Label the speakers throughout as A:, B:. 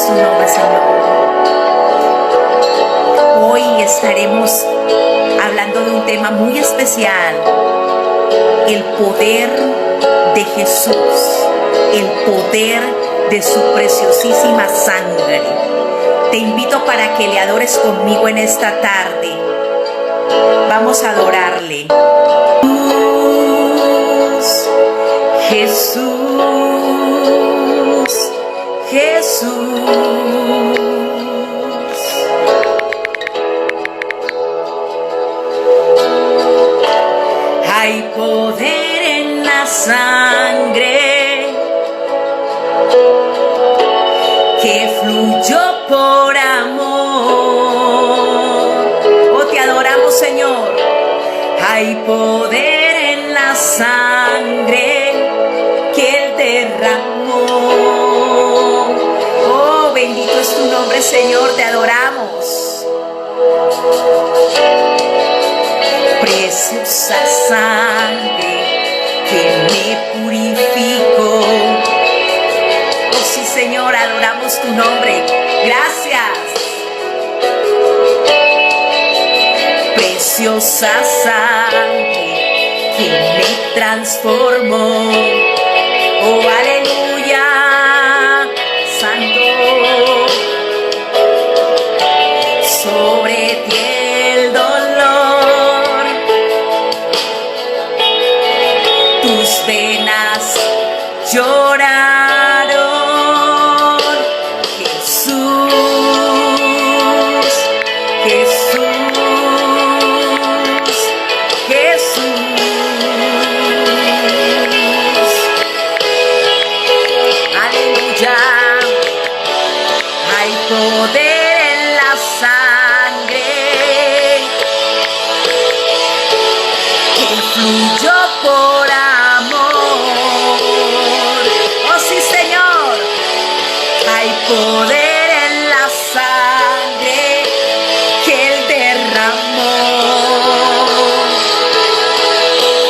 A: es tu nombre, Señor. Hoy estaremos hablando de un tema muy especial: el poder de Jesús, el poder de su preciosísima sangre. Te invito para que le adores conmigo en esta tarde. Vamos a adorarle. Jesús, Jesús. Hay poder en la sangre que fluyó por amor. Oh, te adoramos, Señor. Hay poder en la sangre que Él derramó. Oh, bendito es tu nombre, Señor, te adoramos. Preciosa sangre que me purificó. Oh sí, Señor, adoramos tu nombre. Gracias. Preciosa sangre que me transformó. Oh, aleluya, Santo. Sobre ti el dolor, tus venas lloraron. Jesús, Jesús, Jesús. Aleluya. Hay poder en la sangre que fluyó por amor. Oh sí, Señor. Hay poder en la sangre que Él derramó.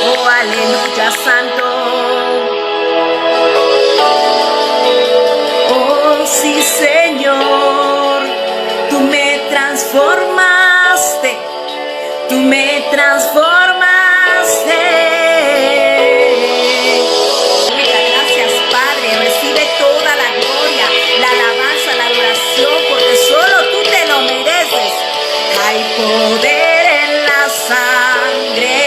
A: Oh, aleluya, Santo. Oh sí, Señor. Tú me transformaste. Tú me transformaste. Gracias, Padre. Recibe toda la gloria, la alabanza, la adoración, porque solo tú te lo mereces. Hay poder en la sangre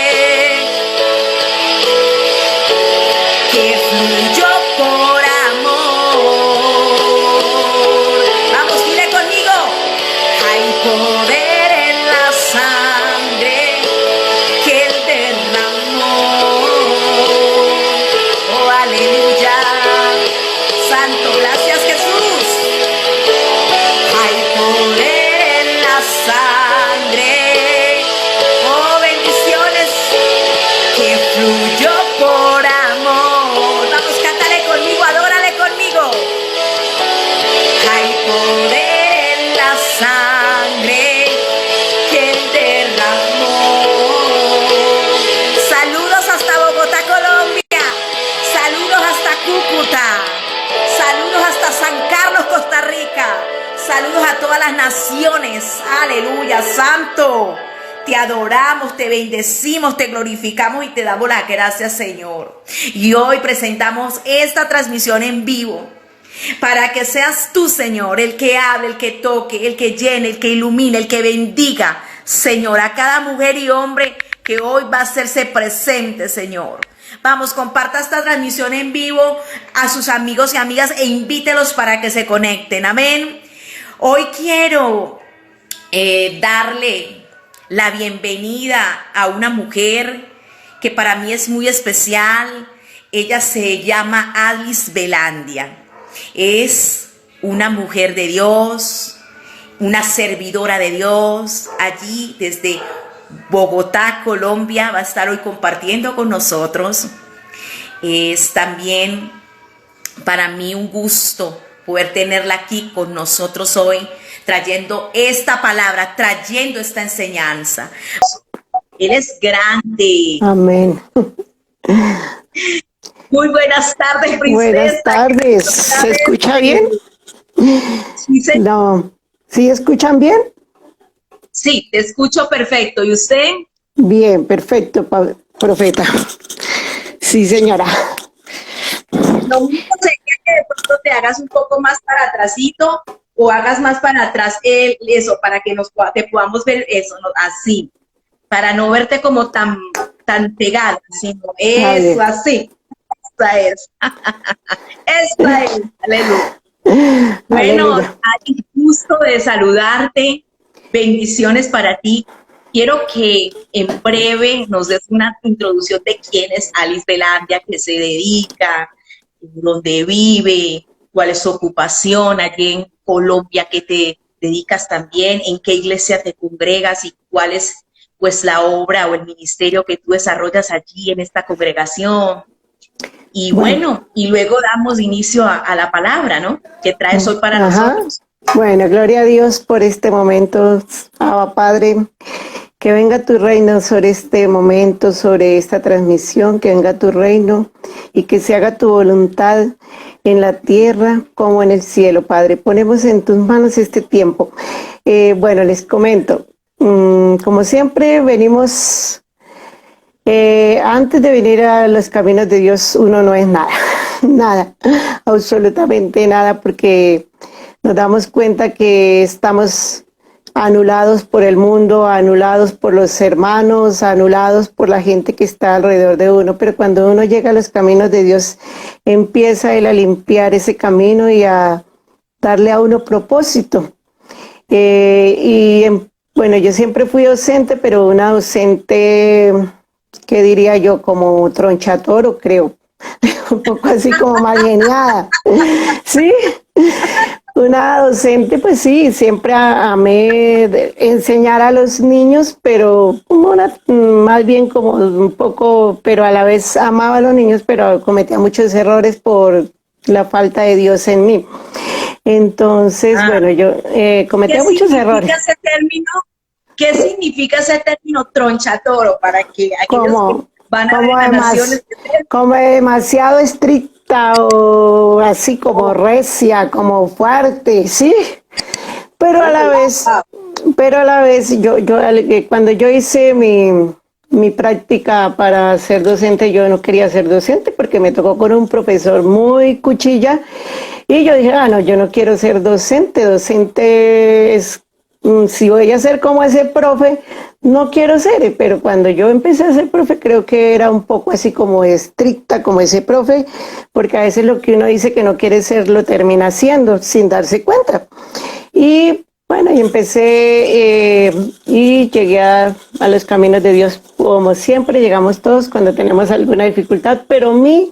A: que fluyó por amor. Vamos, dile conmigo. Hay poder en la sangre que Él derramó. Oh, aleluya. Santo, gracias, Jesús. Hay poder en la sangre. Oh, bendiciones, que fluyó por amor. Vamos, cántale conmigo, adórale conmigo. Hay poder en la sangre que Él derramó. Saludos hasta Bogotá, Colombia. Saludos hasta Cúcuta. Saludos hasta San Carlos, Costa Rica. Saludos a todas las naciones. Aleluya, Santo. Te adoramos, te bendecimos, te glorificamos y te damos las gracias, Señor. Y hoy presentamos esta transmisión en vivo para que seas tú, Señor, el que hable, el que toque, el que llene, el que ilumine, el que bendiga, Señor, a cada mujer y hombre que hoy va a hacerse presente, Señor. Vamos, comparta esta transmisión en vivo a sus amigos y amigas e invítelos para que se conecten. Amén. Hoy quiero darle la bienvenida a una mujer que para mí es muy especial. Ella se llama Alice Velandia. Es una mujer de Dios, una servidora de Dios. Allí desde Bogotá, Colombia, va a estar hoy compartiendo con nosotros. Es también para mí un gusto poder tenerla aquí con nosotros hoy, trayendo esta palabra, trayendo esta enseñanza. Él es grande.
B: Amén.
A: Muy buenas tardes, princesa.
B: Buenas tardes. ¿Se escucha bien?
A: Sí,
B: No, ¿sí escuchan bien?
A: sí, te escucho perfecto. ¿Y usted?
B: Bien, perfecto, profeta. Sí, señora.
A: Lo único sería que de pronto te hagas un poco más para atrásito o hagas más para atrás eso, para que te podamos ver eso, ¿no? Así, para no verte como tan pegada, sino
B: A
A: eso,
B: ver.
A: así. Esta es, esta es, aleluya. Bueno,
B: Aleluya.
A: Ari, gusto de saludarte. Bendiciones para ti. Quiero que en breve nos des una introducción de quién es Alice Velandia, qué se dedica, dónde vive, cuál es su ocupación allí en Colombia, qué te dedicas también, en qué iglesia te congregas y cuál es pues la obra o el ministerio que tú desarrollas allí en esta congregación. Y
B: Bueno,
A: bueno, y luego damos inicio a la palabra, ¿no? Que traes hoy para
B: ajá.
A: nosotros.
B: Bueno, gloria a Dios por este momento, Abba Padre. Que venga tu reino sobre este momento, sobre esta transmisión, que venga tu reino y que se haga tu voluntad en la tierra como en el cielo, Padre. Ponemos en tus manos este tiempo. Bueno, les comento, como siempre venimos, antes de venir a los caminos de Dios, uno no es nada, nada, absolutamente nada, porque nos damos cuenta que estamos anulados por el mundo, anulados por los hermanos, anulados por la gente que está alrededor de uno, pero cuando uno llega a los caminos de Dios, empieza Él a limpiar ese camino y a darle a uno propósito. Bueno, yo siempre fui docente, pero una docente, ¿qué diría yo? Como tronchatoro, creo. Un poco así como mal geniada. Sí, una docente, pues sí, siempre amé enseñar a los niños, pero más bien como un poco, pero a la vez amaba a los niños, pero cometía muchos errores por la falta de Dios en mí. Entonces,
A: Ah,
B: bueno, yo
A: ¿qué
B: cometía muchos
A: significa
B: errores,
A: ese término? ¿Qué significa ese término tronchatoro para que aquellos que
B: como,
A: van a ver
B: como,
A: las naciones que
B: como demasiado estricta o así como
A: oh,
B: recia, como fuerte, ¿sí? Pero a
A: oh,
B: la vez,
A: wow.
B: cuando yo hice mi práctica para ser docente, yo no quería ser docente porque me tocó con un profesor muy cuchilla y yo dije, no, yo no quiero ser docente, docente es, si voy a ser como ese profe, no quiero ser, pero cuando yo empecé a ser profe creo que era un poco así como estricta como ese profe, porque a veces lo que uno dice que no quiere ser lo termina haciendo sin darse cuenta. Y bueno, y empecé y llegué a los caminos de Dios, como siempre llegamos todos cuando tenemos alguna dificultad, pero mi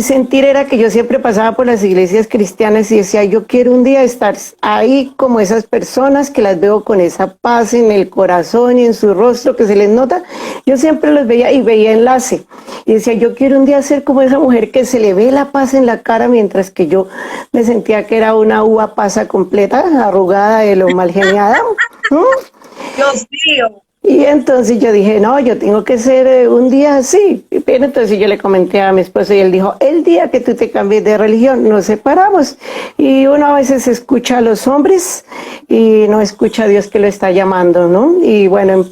B: sentir era que yo siempre pasaba por las iglesias cristianas y decía, yo quiero un día estar ahí como esas personas que las veo con esa paz en el corazón y en su rostro que se les nota. Yo siempre los veía y veía enlace. Y decía, yo quiero un día ser como esa mujer que se le ve la paz en la cara, mientras que yo me sentía que era una uva pasa completa, arrugada de lo mal geniada. ¿Mm?
A: Dios mío.
B: Y entonces yo dije, no, yo tengo que ser un día así. Pero entonces yo le comenté a mi esposo y él dijo, el día que tú te cambies de religión, nos separamos. Y uno a veces escucha a los hombres y no escucha a Dios que lo está llamando, ¿no? Y bueno,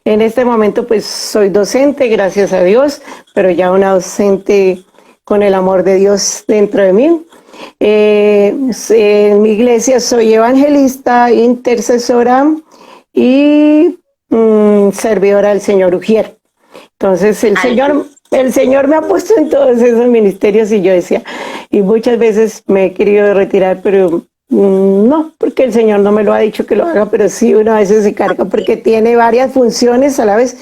B: en este momento pues soy docente, gracias a Dios, pero ya una docente con el amor de Dios dentro de mí. En mi iglesia soy evangelista, intercesora y servidora del señor Ujier. Entonces el Señor me ha puesto en todos esos ministerios y yo decía, y muchas veces me he querido retirar, pero no, porque el Señor no me lo ha dicho que lo haga, pero sí una vez se carga porque tiene varias funciones a la vez,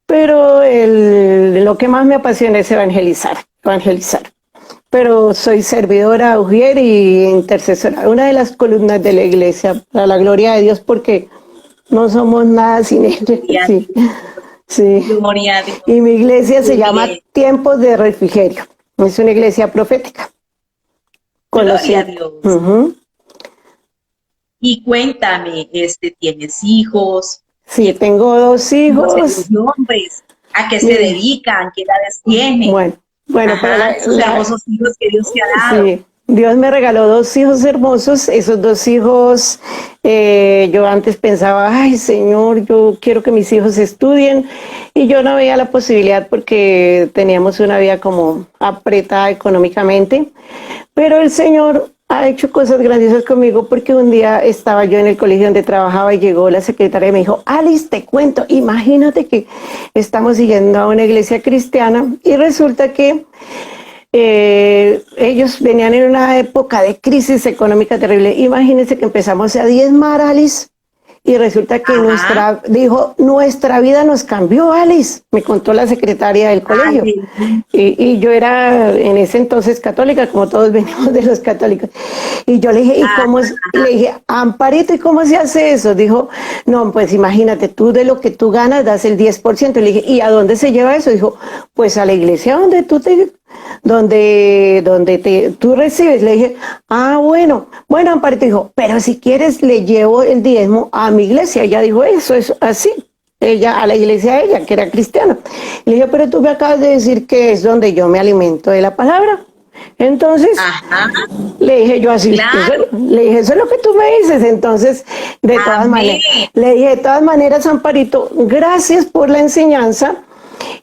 B: pero lo que más me apasiona es evangelizar, evangelizar. Pero soy servidora, ujier y intercesora, una de las columnas de la iglesia, para la gloria de Dios, porque no somos nada sin él.
A: Gloria a
B: Sí,
A: Dios.
B: sí.
A: Gloria a Dios.
B: Y mi iglesia se
A: Qué
B: llama
A: bien.
B: Tiempos de Refrigerio. Es una iglesia profética.
A: Gloria a
B: Conocida.
A: Dios. Y cuéntame, ¿tienes hijos?
B: Sí,
A: ¿Qué
B: tengo dos
A: hijos en
B: hijos.
A: los nombres? ¿A qué se
B: Mire,
A: dedican? ¿Qué edades tienen?
B: bueno, pero
A: Ajá, esos hermosos hijos que Dios te ha dado.
B: sí, Dios me regaló dos hijos hermosos. Esos dos hijos, yo antes pensaba, ay Señor, yo quiero que mis hijos estudien, y yo no veía la posibilidad porque teníamos una vida como apretada económicamente, pero el Señor ha hecho cosas grandiosas conmigo, porque un día estaba yo en el colegio donde trabajaba y llegó la secretaria y me dijo, Alice, te cuento, imagínate que estamos siguiendo a una iglesia cristiana y resulta que ellos venían en una época de crisis económica terrible. Imagínense que empezamos a diezmar, Alice, y resulta que nuestra vida nos cambió, Alice, me contó la secretaria del colegio. Y yo era en ese entonces católica, como todos venimos de los católicos. Y yo le dije, le dije, Amparito, ¿y cómo se hace eso? Dijo, no, pues imagínate, tú de lo que tú ganas das el 10%. Y le dije, ¿y a dónde se lleva eso? Dijo, pues a la iglesia donde tú recibes. Le dije, bueno, Amparito. Dijo, pero si quieres le llevo el diezmo a mi iglesia. Ella dijo, eso es así. Ella, a la iglesia de ella, que era cristiana. Le dije, pero tú me acabas de decir que es donde yo me alimento de la palabra. Entonces, le dije yo así,
A: Claro.
B: le dije, eso es lo que tú me dices. Entonces, de todas maneras, le dije, de todas maneras, Amparito, gracias por la enseñanza.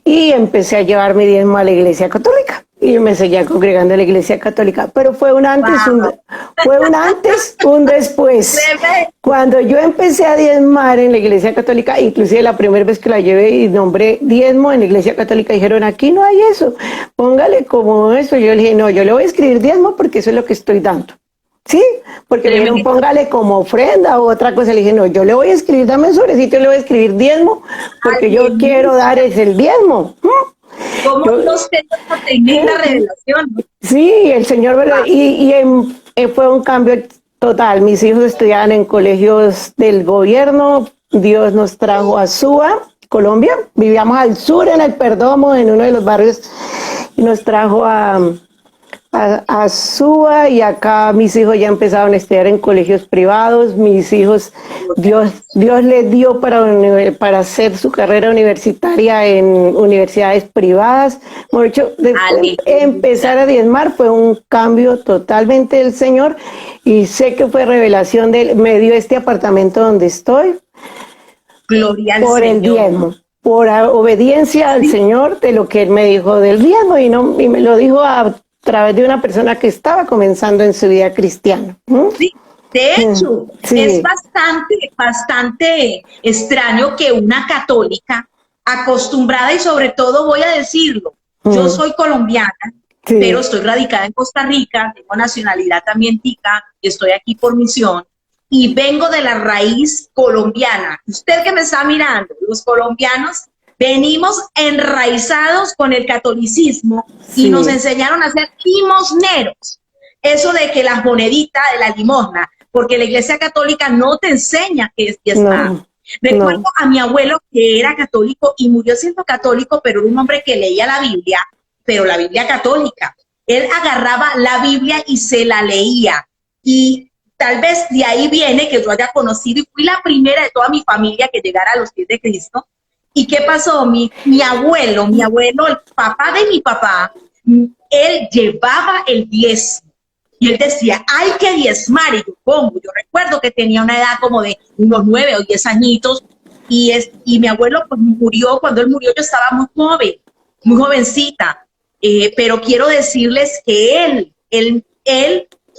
B: Y empecé a llevar mi diezmo a la iglesia católica. Y me seguía congregando en la iglesia católica. Pero fue un antes, un después. Cuando yo empecé a diezmar en la iglesia católica, inclusive la primera vez que la llevé y nombré diezmo en la iglesia católica, dijeron, aquí no hay eso, póngale como eso. Yo le dije, no, yo le voy a escribir diezmo porque eso es lo que estoy dando. Sí, porque me dijeron, póngale como ofrenda o otra cosa. Le dije, no, yo le voy a escribir, dame un sobrecito, le voy a escribir diezmo, porque yo quiero dar el diezmo.
A: ¿Cómo Dios te dio esta tremenda revelación?
B: Sí, el Señor, ¿verdad? Fue un cambio total. Mis hijos estudiaban en colegios del gobierno. Dios nos trajo a Suba, Colombia. Vivíamos al sur, en el Perdomo, en uno de los barrios, y nos trajo a Suba, y acá mis hijos ya empezaron a estudiar en colegios privados. Mis hijos, Dios les dio para hacer su carrera universitaria en universidades privadas. Hemos hecho, empezar a diezmar fue un cambio totalmente del Señor, y sé que fue revelación me dio este apartamento donde estoy.
A: Gloria al
B: por
A: Señor.
B: El diezmo, por obediencia al Señor de lo que Él me dijo del diezmo, y me lo dijo a través de una persona que estaba comenzando en su vida cristiana.
A: Sí, de hecho, es bastante extraño que una católica acostumbrada, y sobre todo voy a decirlo, yo soy colombiana, pero estoy radicada en Costa Rica, tengo nacionalidad también tica, y estoy aquí por misión, y vengo de la raíz colombiana. Usted que me está mirando, los colombianos venimos enraizados con el catolicismo, y nos enseñaron a ser limosneros. Eso de que las moneditas de la limosna, porque la iglesia católica no te enseña que es diezmar. Recuerdo a mi abuelo, que era católico y murió siendo católico, pero era un hombre que leía la Biblia, pero la Biblia católica. Él agarraba la Biblia y se la leía. Y tal vez de ahí viene que yo haya conocido, y fui la primera de toda mi familia que llegara a los pies de Cristo. ¿Y qué pasó? Mi abuelo, el papá de mi papá, él llevaba el diezmo. Y él decía, hay que diezmar. Y yo, ¿cómo? Yo recuerdo que tenía una edad como de unos 9 o 10 añitos. Y mi abuelo pues murió. Cuando él murió yo estaba muy joven, muy jovencita. Pero quiero decirles que él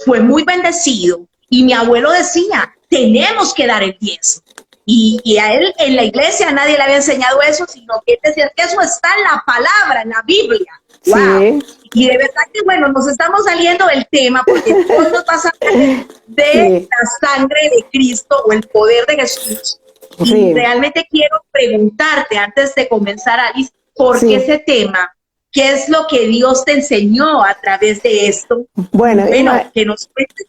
A: fue muy bendecido. Y mi abuelo decía, tenemos que dar el diezmo. Y a él en la iglesia nadie le había enseñado eso, sino que él decía que eso está en la palabra, en la Biblia. ¡Wow! Sí. Y de verdad que, bueno, nos estamos saliendo del tema, porque hoy nos pasa de la sangre de Cristo o el poder de Jesús. Y realmente quiero preguntarte, antes de comenzar, Alice, ¿por qué ese tema? ¿Qué es lo que Dios te enseñó a través de esto?
B: Bueno,
A: que nos cuentes.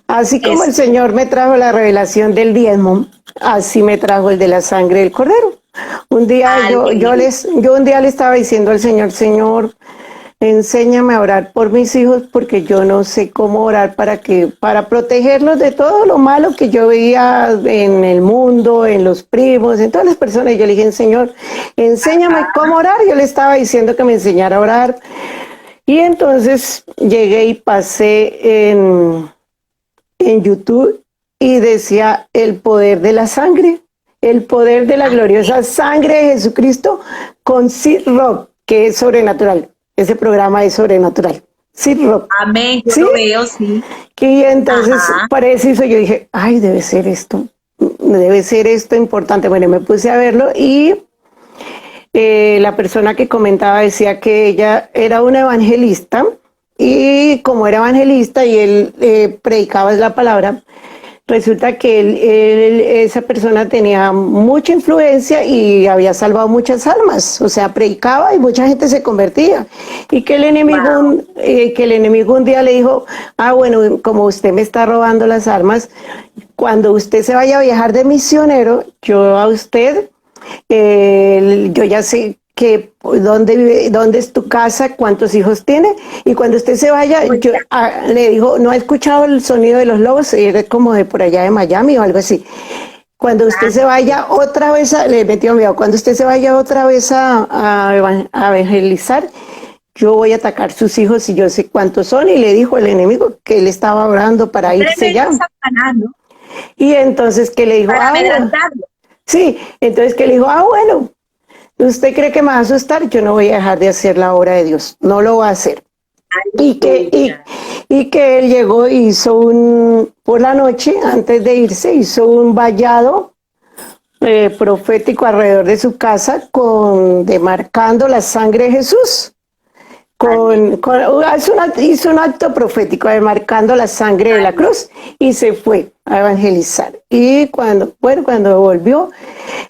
B: Así como el Señor me trajo la revelación del diezmo, así me trajo el de la sangre del Cordero. Un día yo un día le estaba diciendo al Señor, Señor, enséñame a orar por mis hijos, porque yo no sé cómo orar para protegerlos de todo lo malo que yo veía en el mundo, en los primos, en todas las personas. Yo le dije, Señor, enséñame cómo orar. Yo le estaba diciendo que me enseñara a orar. Y entonces llegué y pasé en YouTube y decía el poder de la sangre, el poder de la gloriosa sangre de Jesucristo con Sid Rock, que es sobrenatural. Ese programa es sobrenatural. Sid Rock.
A: Amén, yo
B: ¿Sí?
A: lo veo, sí.
B: Y entonces
A: Ajá.
B: parece eso, yo dije, ay, debe ser esto importante. Bueno, me puse a verlo y la persona que comentaba decía que ella era una evangelista y como era evangelista y él predicaba la palabra, resulta que esa persona tenía mucha influencia y había salvado muchas almas, o sea, predicaba y mucha gente se convertía. Y que
A: Wow.
B: que el enemigo un día le dijo, ah, bueno, como usted me está robando las almas, cuando usted se vaya a viajar de misionero, yo a usted, yo ya sé que dónde vive, dónde es tu casa, cuántos hijos tiene, y cuando usted se vaya, le dijo, ¿no ha escuchado el sonido de los lobos? Era como de por allá de Miami o algo así. Cuando usted se vaya otra vez, le metió miedo, cuando usted se vaya otra vez a evangelizar, yo voy a atacar sus hijos y yo sé cuántos son, y le dijo el enemigo que él estaba orando para irse
A: Tremendo
B: ya.
A: Satanás, ¿no?
B: Y entonces que le dijo,
A: Para
B: ah, bueno,
A: amedrentarlo.
B: sí, entonces que le dijo, ah, bueno, ¿usted cree que me va a asustar? Yo no voy a dejar de hacer la obra de Dios, no lo va a hacer.
A: Aleluya.
B: Y que él llegó y hizo por la noche, antes de irse, hizo un vallado profético alrededor de su casa demarcando la sangre de Jesús. Hizo un acto profético marcando la sangre de la cruz y se fue a evangelizar. Y cuando volvió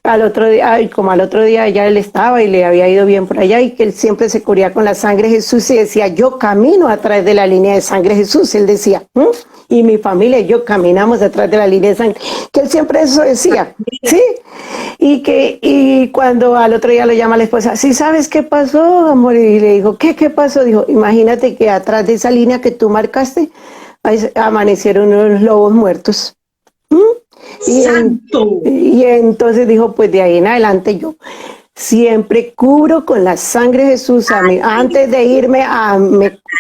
B: al otro día, como al otro día ya él estaba y le había ido bien por allá y que él siempre se cubría con la sangre de Jesús y decía, yo camino a través de la línea de sangre de Jesús, él decía, y mi familia y yo caminamos detrás de la línea de sangre, que él siempre eso decía, ¿sí? Y cuando al otro día lo llama la esposa, ¿sí sabes qué pasó, amor? Y le dijo, ¿qué pasó? Dijo, imagínate que atrás de esa línea que tú marcaste, amanecieron unos lobos muertos.
A: Santo.
B: Y entonces dijo, pues de ahí en adelante yo siempre cubro con la sangre de Jesús a mí, antes de irme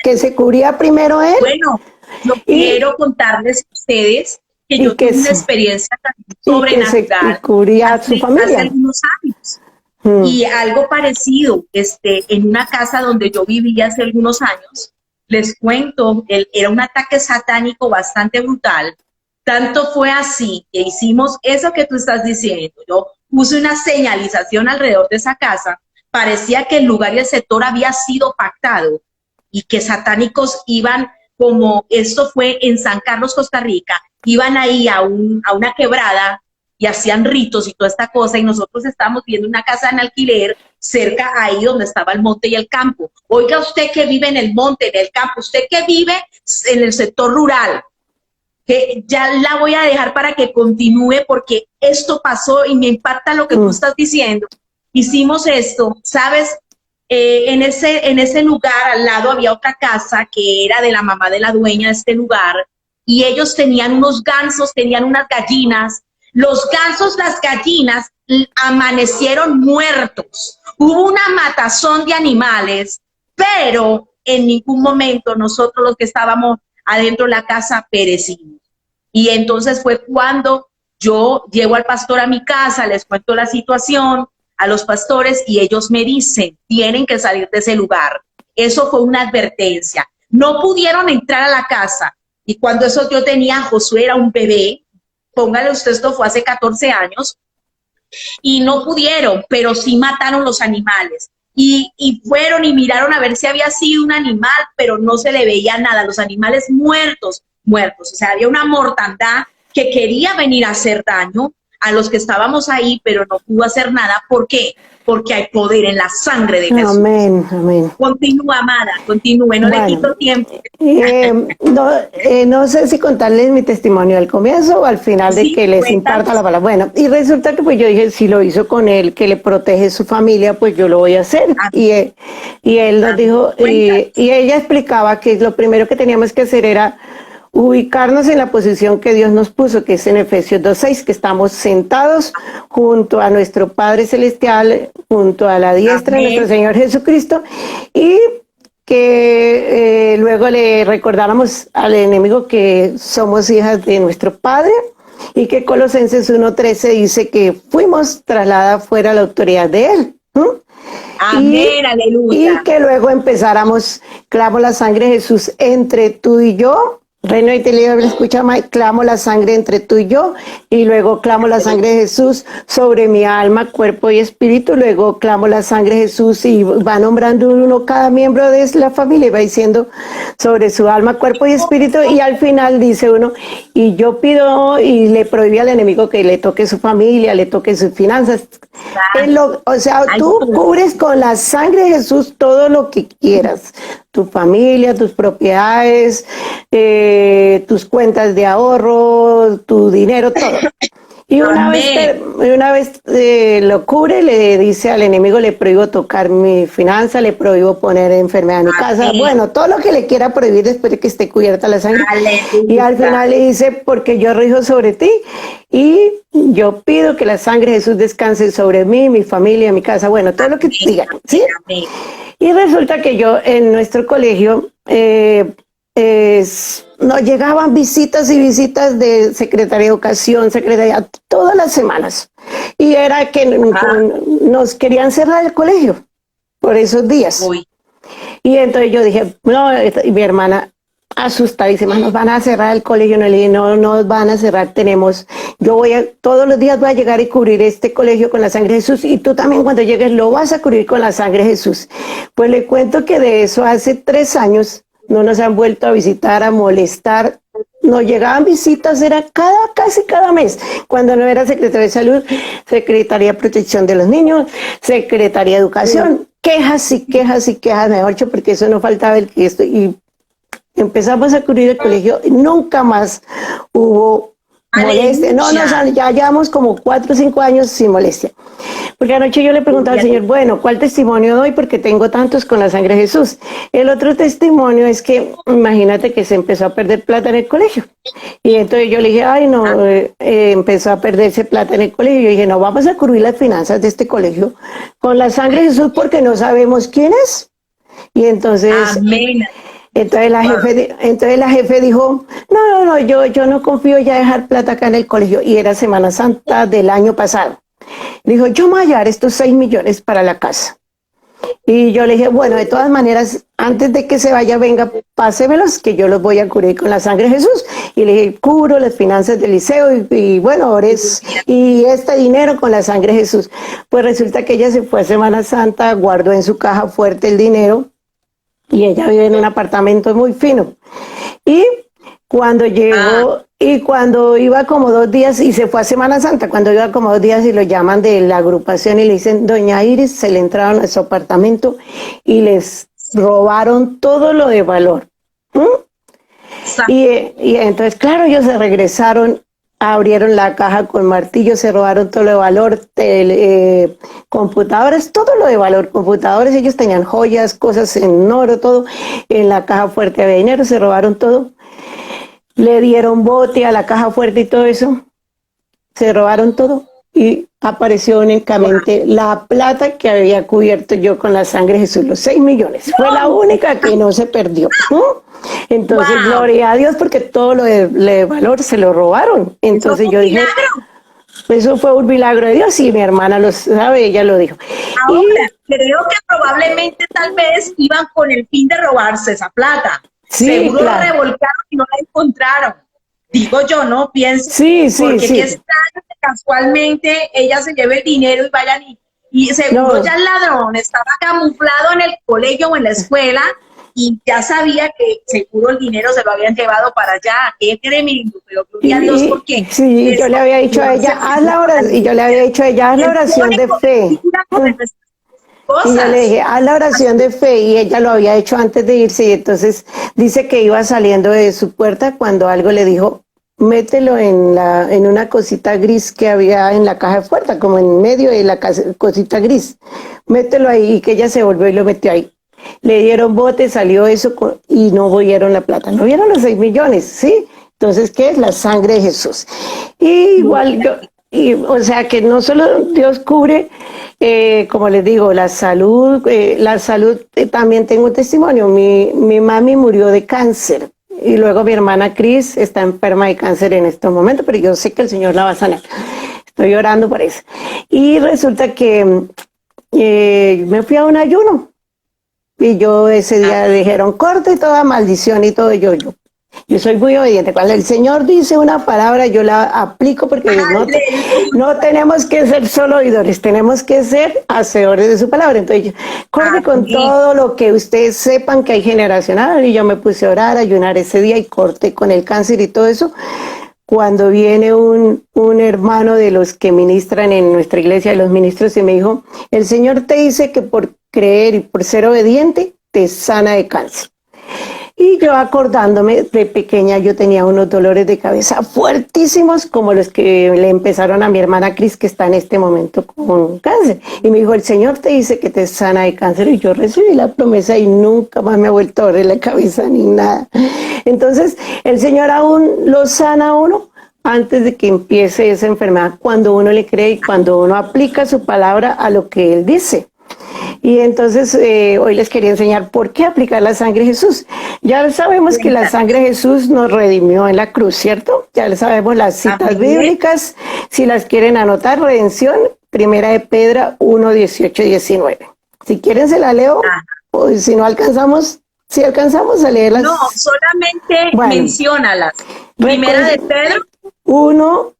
B: que se cubría primero él
A: Bueno, yo
B: y,
A: quiero contarles a ustedes que
B: y
A: yo
B: que
A: tuve una
B: se,
A: experiencia también
B: y
A: sobrenatural
B: cubría a su
A: hace
B: familia.
A: algunos años.
B: Mm,
A: Y algo parecido, en una casa donde yo vivía hace algunos años, les cuento, era un ataque satánico bastante brutal. Tanto fue así que hicimos eso que tú estás diciendo. Yo puse una señalización alrededor de esa casa. Parecía que el lugar y el sector había sido pactado y que satánicos iban, como esto fue en San Carlos, Costa Rica, iban ahí a una quebrada y hacían ritos y toda esta cosa, y nosotros estábamos viendo una casa en alquiler cerca ahí donde estaba el monte y el campo. Oiga, usted que vive en el monte, en el campo, usted que vive en el sector rural, que ya la voy a dejar para que continúe porque esto pasó y me impacta lo que tú estás diciendo. Hicimos esto, ¿sabes? En ese lugar al lado había otra casa que era de la mamá de la dueña de este lugar y ellos tenían unos gansos, tenían unas gallinas. Los gansos, las gallinas amanecieron muertos. Hubo una matazón de animales, pero en ningún momento nosotros los que estábamos adentro de la casa perecimos. Y entonces fue cuando yo llego al pastor a mi casa, les cuento la situación a los pastores y ellos me dicen, tienen que salir de ese lugar. Eso fue una advertencia. No pudieron entrar a la casa. Y cuando eso yo tenía, Josué era un bebé, póngale usted, esto fue hace 14 años, y no pudieron, pero sí mataron los animales. Y fueron y miraron a ver si había sido un animal, pero no se le veía nada, los animales muertos. O sea, había una mortandad que quería venir a hacer daño a los que estábamos ahí, pero no pudo hacer nada. ¿Por qué? Porque hay poder en la sangre de Jesús.
B: amén, amén.
A: Continúa, amada, continúe, no le quito tiempo.
B: No sé si contarles mi testimonio al comienzo o al final de
A: Sí,
B: que les imparta
A: cuéntanos.
B: la palabra. Bueno, y resulta que pues yo dije, si lo hizo con él, que le protege su familia, pues yo lo voy a hacer. Y él nos dijo,
A: Cuéntanos.
B: y ella explicaba que lo primero que teníamos que hacer era ubicarnos en la posición que Dios nos puso, que es en Efesios 2:6, que estamos sentados junto a nuestro Padre Celestial, junto a la diestra de nuestro
A: Amén.
B: Señor Jesucristo, y que luego le recordáramos al enemigo que somos hijas de nuestro Padre y que Colosenses 1:13 dice que fuimos trasladadas fuera a la autoridad de Él.
A: Amén, aleluya.
B: Y que luego empezáramos, clamo la sangre de Jesús entre tú y yo. Reino y Televisión, escucha, clamo la sangre entre tú y yo, y luego clamo la sangre de Jesús sobre mi alma, cuerpo y espíritu, luego clamo la sangre de Jesús y va nombrando uno cada miembro de la familia y va diciendo sobre su alma, cuerpo y espíritu, y al final dice uno, y yo pido y le prohibí al enemigo que le toque su familia, le toque sus finanzas. O sea, tú cubres con la sangre de Jesús todo lo que quieras, tu familia, tus propiedades, tus cuentas de ahorro, tu dinero, todo. Y una vez lo cubre, le dice al enemigo, le prohíbo tocar mi finanza, le prohíbo poner enfermedad en mi casa, bueno, todo lo que le quiera prohibir después de que esté cubierta la sangre. Y al final le dice, porque yo rijo sobre ti y yo pido que la sangre de Jesús descanse sobre mí, mi familia, mi casa, bueno, todo lo que diga, ¿sí? Y resulta que yo en nuestro colegio nos llegaban visitas y visitas de Secretaría de Educación, Secretaría, todas las semanas. Y era que nos querían cerrar el colegio por esos días. Y entonces yo dije, no, y mi hermana asustadísima, nos van a cerrar el colegio. No, le dije, no nos van a cerrar, todos los días voy a llegar y cubrir este colegio con la sangre de Jesús, y tú también cuando llegues lo vas a cubrir con la sangre de Jesús. Pues le cuento que de eso hace 3 años no nos han vuelto a visitar, a molestar. Nos llegaban visitas, era casi cada mes, cuando no era Secretaría de Salud, Secretaría de Protección de los Niños, Secretaría de Educación, quejas y quejas y quejas, mejor dicho, porque eso no faltaba y empezamos a cubrir el colegio, y nunca más hubo molestia. No, ya llevamos como 4 o 5 años sin molestia. Porque anoche yo le preguntaba al Señor, bueno, ¿cuál testimonio doy? Porque tengo tantos con la sangre de Jesús. El otro testimonio es que, imagínate que se empezó a perder plata en el colegio. Y entonces yo le dije, ay, no, empezó a perderse plata en el colegio. Y yo dije, no, vamos a cubrir las finanzas de este colegio con la sangre de Jesús porque no sabemos quién es. Y entonces... Amén. Entonces la jefe dijo, no, yo no confío ya dejar plata acá en el colegio. Y era Semana Santa del año pasado. Dijo, yo me voy a llevar estos 6 millones para la casa. Y yo le dije, bueno, de todas maneras, antes de que se vaya, venga, pásemelos, que yo los voy a cubrir con la sangre de Jesús. Y le dije, cubro las finanzas del liceo y bueno, y este dinero con la sangre de Jesús. Pues resulta que ella se fue a Semana Santa, guardó en su caja fuerte el dinero, y ella vive en un apartamento muy fino. Y cuando llegó, y cuando iba como 2 días, y se fue a Semana Santa, cuando iba como 2 días y lo llaman de la agrupación y le dicen, doña Iris, se le entraron a su apartamento y les robaron todo lo de valor. Y entonces, claro, ellos se regresaron, abrieron la caja con martillo, se robaron todo lo de valor, computadores, todo lo de valor, computadores, ellos tenían joyas, cosas en oro, todo, en la caja fuerte había dinero, se robaron todo, le dieron bote a la caja fuerte y todo eso, se robaron todo y apareció únicamente la plata que había cubierto yo con la sangre de Jesús, los 6 millones, fue la única que no se perdió. Entonces, gloria a Dios, porque todo lo de valor se lo robaron. Entonces yo dije, eso fue un milagro de Dios, y mi hermana lo sabe, ella lo dijo.
A: Ahora, creo que probablemente tal vez iban con el fin de robarse esa plata.
B: Sí,
A: seguro
B: claro.
A: la revolcaron y no la encontraron. Digo yo, ¿no? Pienso.
B: Sí.
A: Porque qué extraño que casualmente ella se lleve el dinero y vayan y seguro ya el ladrón estaba camuflado en el colegio o en la escuela y ya sabía que seguro el dinero se lo habían llevado para allá. Qué tremendo, pero gloria a Dios, ¿por qué?
B: Sí, yo le había dicho a ella, haz la oración de fe. Y yo le dije, haz la oración de fe, y ella lo había hecho antes de irse, y entonces dice que iba saliendo de su puerta cuando algo le dijo, mételo en una cosita gris que había en la caja de puerta, como en medio de la cosita gris, mételo ahí, y que ella se volvió y lo metió ahí. Le dieron bote, salió eso y no vieron la plata, no vieron los 6 millones, ¿sí? Entonces, ¿qué es? La sangre de Jesús. Y igual o sea que no solo Dios cubre Como les digo, la salud también tengo un testimonio. Mi mami murió de cáncer y luego mi hermana Cris está enferma de cáncer en estos momentos, pero yo sé que el Señor la va a sanar. Estoy orando por eso. Y resulta que me fui a un ayuno y yo ese día dijeron corte toda maldición y todo. Yo soy muy obediente. Cuando el Señor dice una palabra, yo la aplico porque no tenemos que ser solo oidores, tenemos que ser hacedores de su palabra. Entonces, corre con todo lo que ustedes sepan que hay generacional. Y yo me puse a orar, a ayunar ese día y corté con el cáncer y todo eso. Cuando viene un hermano de los que ministran en nuestra iglesia, de los ministros, y me dijo, el Señor te dice que por creer y por ser obediente, te sana de cáncer. Y yo acordándome, de pequeña yo tenía unos dolores de cabeza fuertísimos como los que le empezaron a mi hermana Cris, que está en este momento con cáncer. Y me dijo, el Señor te dice que te sana de cáncer. Y yo recibí la promesa y nunca más me ha vuelto a doler la cabeza ni nada. Entonces, el Señor aún lo sana a uno antes de que empiece esa enfermedad, cuando uno le cree y cuando uno aplica su palabra a lo que Él dice. Y entonces hoy les quería enseñar por qué aplicar la sangre de Jesús. Ya sabemos que la sangre de Jesús nos redimió en la cruz, ¿cierto? Ya sabemos las citas bíblicas. Si las quieren anotar, redención, Primera de Pedro 1, 18 y 19. Si quieren se la leo, o si no alcanzamos, si alcanzamos a leerlas.
A: No, solamente menciónalas. Primera de Pedro
B: 1,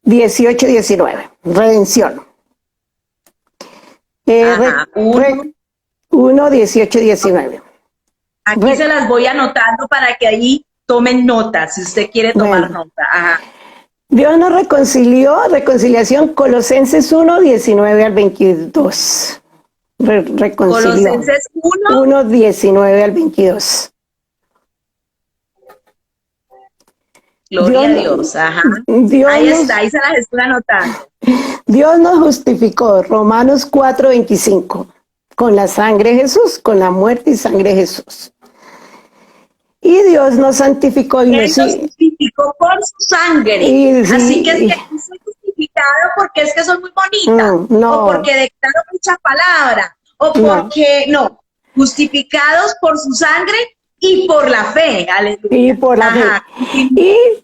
B: 18 y 19. Redención. 1, 18 y 19.
A: Aquí se las voy anotando para que ahí tomen notas, si usted quiere tomar nota.
B: Dios nos reconcilió, reconciliación, Colosenses 1, 19 al 22.
A: Colosenses
B: 1, 19 al 22.
A: Gloria a Dios. Ahí está, ahí se las estoy anotando.
B: Dios nos justificó, Romanos 4, 25, con la sangre de Jesús, con la muerte y sangre de Jesús. Y Dios nos santificó y
A: Él nos justificó por su sangre. Así que es que no soy justificado porque es que soy muy bonita, o porque declaro mucha palabra, o porque justificados por su sangre y por la fe. Aleluya.
B: Y por la fe.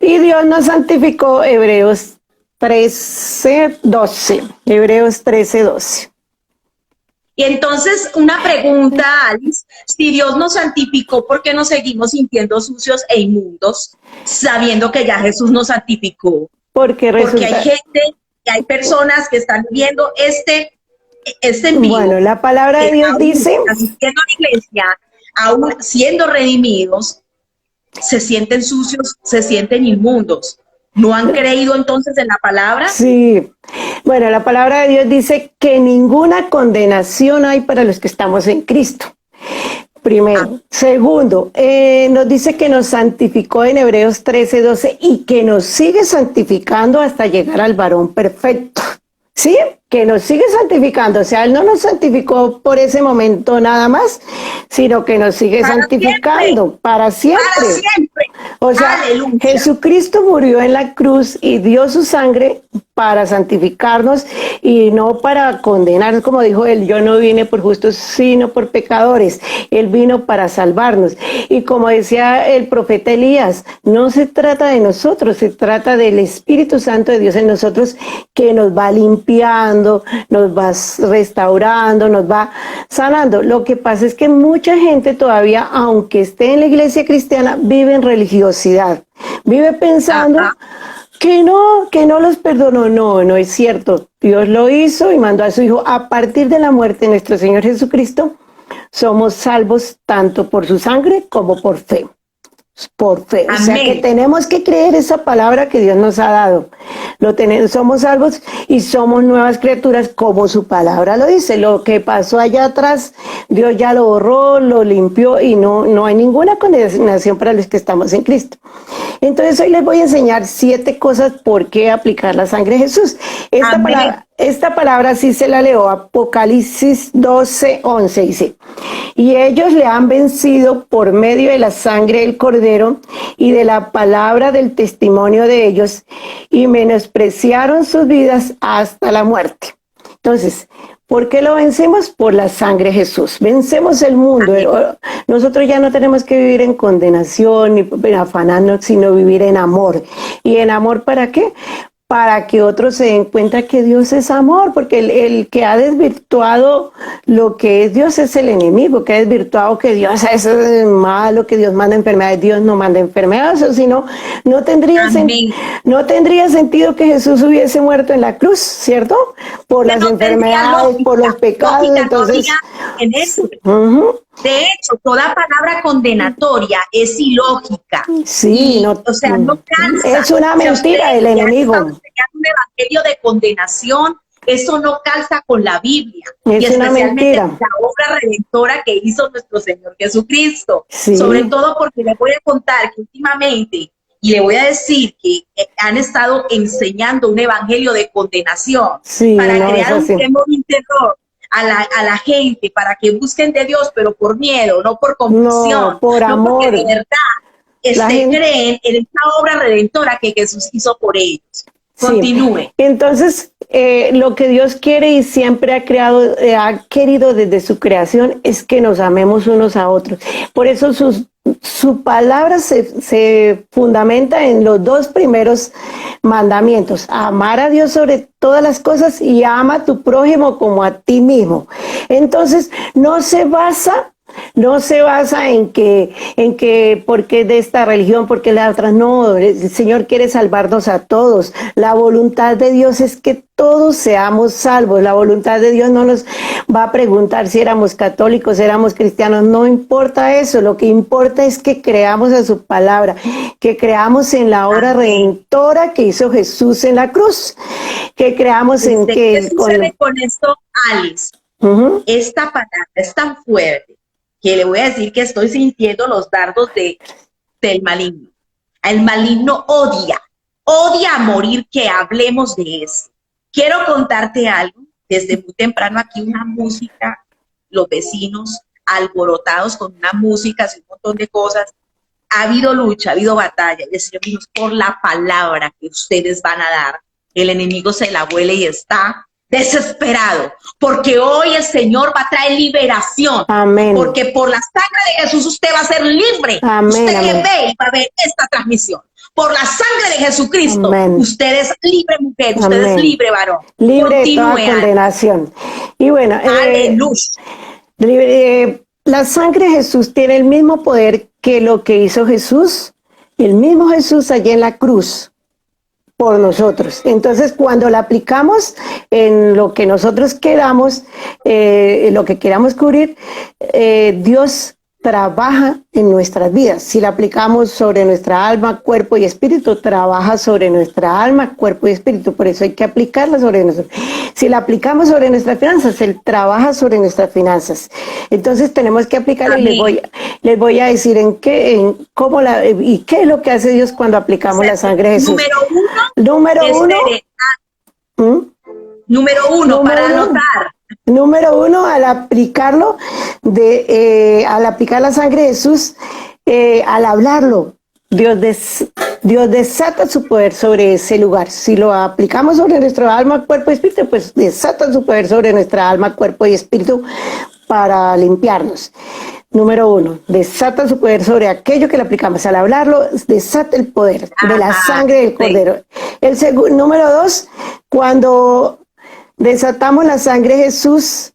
B: Y Dios nos santificó, Hebreos 13, 12. Hebreos 13, 12.
A: Y entonces, una pregunta, Alice, si Dios nos santificó, ¿por qué nos seguimos sintiendo sucios e inmundos, sabiendo que ya Jesús nos santificó?
B: Porque
A: hay gente, y hay personas que están viendo este en vivo.
B: Bueno, la palabra de Dios dice,
A: asistiendo a la iglesia, aún siendo redimidos, se sienten sucios, se sienten inmundos. ¿No han creído entonces en la palabra?
B: Sí. Bueno, la palabra de Dios dice que ninguna condenación hay para los que estamos en Cristo. Primero. Segundo, nos dice que nos santificó en Hebreos 13, 12 y que nos sigue santificando hasta llegar al varón perfecto. ¿Sí? Que nos sigue santificando. O sea, Él no nos santificó por ese momento nada más, sino que nos sigue santificando para siempre.
A: Para siempre.
B: O sea, aleluya. Jesucristo murió en la cruz y dio su sangre para santificarnos y no para condenar, como dijo él, yo no vine por justos, sino por pecadores. Él vino para salvarnos. Y como decía el profeta Elías, no se trata de nosotros, se trata del Espíritu Santo de Dios en nosotros que nos va limpiando, nos va restaurando, nos va sanando. Lo que pasa es que mucha gente todavía, aunque esté en la iglesia cristiana, vive en religiosidad, vive pensando que no los perdonó. No es cierto. Dios lo hizo y mandó a su Hijo. A partir de la muerte de nuestro Señor Jesucristo, somos salvos tanto por su sangre como por fe. Por fe. Amén. O sea que tenemos que creer esa palabra que Dios nos ha dado. Somos salvos y somos nuevas criaturas como su palabra lo dice. Lo que pasó allá atrás, Dios ya lo borró, lo limpió y no hay ninguna condenación para los que estamos en Cristo. Entonces hoy les voy a enseñar 7 cosas por qué aplicar la sangre de Jesús. Esta palabra sí se la leo, Apocalipsis 12, 11 dice, y ellos le han vencido por medio de la sangre del Cordero y de la palabra del testimonio de ellos, y menospreciaron sus vidas hasta la muerte. Entonces, ¿Por qué lo vencemos? Por la sangre de Jesús. Vencemos el mundo. Nosotros ya no tenemos que vivir en condenación ni afanarnos, sino vivir en amor. ¿Y en amor para qué? Para que otros se den cuenta que Dios es amor, porque el que ha desvirtuado lo que es Dios es el enemigo, que ha desvirtuado que Dios es malo, que Dios manda enfermedades. Dios no manda enfermedades, o si no, no tendría sentido que Jesús hubiese muerto en la cruz, ¿cierto? Por las enfermedades, por los pecados, entonces...
A: En eso.
B: Uh-huh.
A: De hecho, toda palabra condenatoria es ilógica.
B: Sí,
A: no calza.
B: Es una mentira del enemigo.
A: Un evangelio de condenación, eso no calza con la Biblia.
B: Es una mentira.
A: La obra redentora que hizo nuestro Señor Jesucristo.
B: Sí.
A: Sobre todo porque les voy a contar que últimamente, y le voy a decir que han estado enseñando un evangelio de condenación para crear un temor y terror a la gente, para que busquen de Dios, pero por miedo, no por convicción,
B: no, por amor.
A: Porque de verdad creen en esta obra redentora que Jesús hizo por ellos. Continúe.
B: Sí. Entonces, lo que Dios quiere y siempre ha querido desde su creación es que nos amemos unos a otros. Por eso su palabra se fundamenta en los dos primeros mandamientos: amar a Dios sobre todas las cosas y ama a tu prójimo como a ti mismo. Entonces, no se basa en que porque de esta religión, porque la otra. No, el Señor quiere salvarnos a todos. La voluntad de Dios es que todos seamos salvos. La voluntad de Dios no nos va a preguntar si éramos católicos, si éramos cristianos. No importa eso. Lo que importa es que creamos a su palabra, que creamos en la obra redentora que hizo Jesús en la cruz, que creamos en que...
A: ¿Qué sucede con esto, Alice?
B: Uh-huh.
A: Esta palabra es tan fuerte que le voy a decir que estoy sintiendo los dardos del maligno. El maligno odia a morir que hablemos de eso. Quiero contarte algo. Desde muy temprano aquí una música, los vecinos alborotados con una música, un montón de cosas. Ha habido lucha, ha habido batalla. Y decimos, por la palabra que ustedes van a dar, el enemigo se la huele y está desesperado, porque hoy el Señor va a traer liberación.
B: Amén.
A: Porque por la sangre de Jesús usted va a ser libre.
B: Amén,
A: usted
B: amén.
A: que ve y va a ver esta transmisión. Por la sangre de Jesucristo,
B: amén.
A: Usted es libre mujer, usted
B: amén.
A: es libre varón.
B: Libre de toda condenación. Y bueno, la sangre de Jesús tiene el mismo poder que lo que hizo Jesús, el mismo Jesús allí en la cruz, por nosotros. Entonces, cuando la aplicamos en lo que nosotros queramos, lo que queramos cubrir, Dios trabaja en nuestras vidas. Si la aplicamos sobre nuestra alma, cuerpo y espíritu, trabaja sobre nuestra alma, cuerpo y espíritu. Por eso hay que aplicarla sobre nosotros. Si la aplicamos sobre nuestras finanzas, Él trabaja sobre nuestras finanzas. Entonces tenemos que aplicarla. Y les voy a decir y qué es lo que hace Dios cuando aplicamos la sangre de Jesús.
A: Número uno, para anotar.
B: Número uno, al aplicarlo, al aplicar la sangre de Jesús, al hablarlo, Dios desata su poder sobre ese lugar. Si lo aplicamos sobre nuestro alma, cuerpo y espíritu, pues desata su poder sobre nuestra alma, cuerpo y espíritu para limpiarnos. Número uno, desata su poder sobre aquello que le aplicamos. Al hablarlo, desata el poder de la sangre del Cordero. Número dos, cuando desatamos la sangre de Jesús,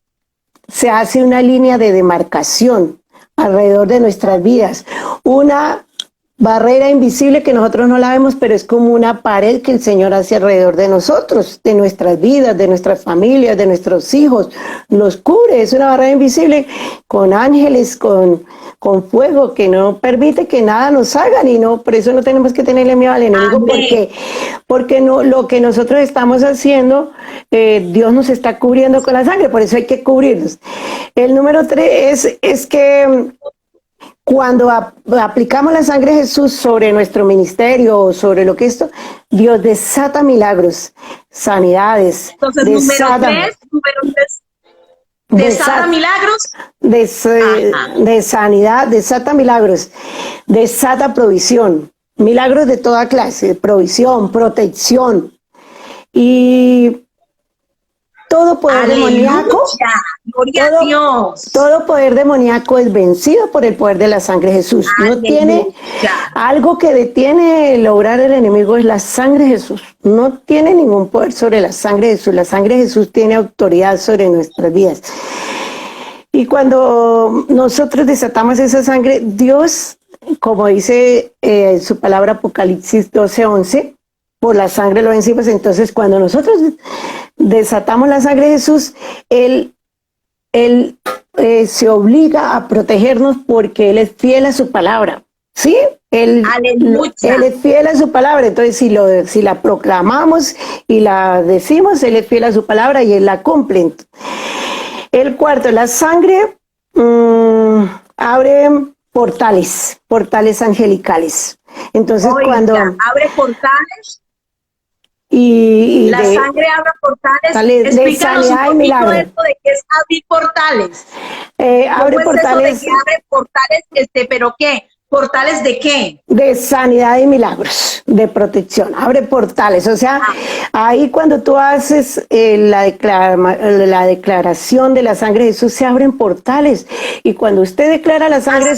B: se hace una línea de demarcación alrededor de nuestras vidas. Una barrera invisible que nosotros no la vemos, pero es como una pared que el Señor hace alrededor de nosotros, de nuestras vidas, de nuestras familias, de nuestros hijos. Nos cubre, es una barrera invisible con ángeles, con fuego que no permite que nada nos hagan, y no, por eso no tenemos que tenerle miedo al enemigo, porque no, lo que nosotros estamos haciendo, Dios nos está cubriendo con la sangre, por eso hay que cubrirnos. El número 3 es que cuando aplicamos la sangre de Jesús sobre nuestro ministerio o sobre lo que Dios desata milagros, sanidades.
A: Entonces, número 3, desata milagros.
B: De sanidad, desata milagros, desata provisión, milagros de toda clase, provisión, protección. Y todo poder demoníaco,
A: Aleluya. Gloria a Dios.
B: todo poder demoníaco es vencido por el poder de la sangre de Jesús. No tiene
A: Aleluya.
B: algo que detiene lograr el enemigo, es la sangre de Jesús. No tiene ningún poder sobre la sangre de Jesús. La sangre de Jesús tiene autoridad sobre nuestras vidas. Y cuando nosotros desatamos esa sangre, Dios, como dice su palabra Apocalipsis 12:11, por la sangre lo vencimos. Entonces, cuando nosotros desatamos la sangre de Jesús, Él se obliga a protegernos porque Él es fiel a su palabra. ¿Sí? Él es fiel a su palabra. Entonces, si la proclamamos y la decimos, Él es fiel a su palabra y Él la cumple. El cuarto, la sangre abre portales angelicales. Entonces, cuando
A: abre portales,
B: la
A: sangre abre portales. Explícanos un poquito esto de qué es abrir portales.
B: Abre portales.
A: Eso de que abre portales, ¿pero qué? ¿Portales de qué?
B: De sanidad y milagros, de protección. Abre portales. O sea, ahí cuando tú haces la declaración de la sangre de Jesús, se abren portales. Y cuando usted declara la sangre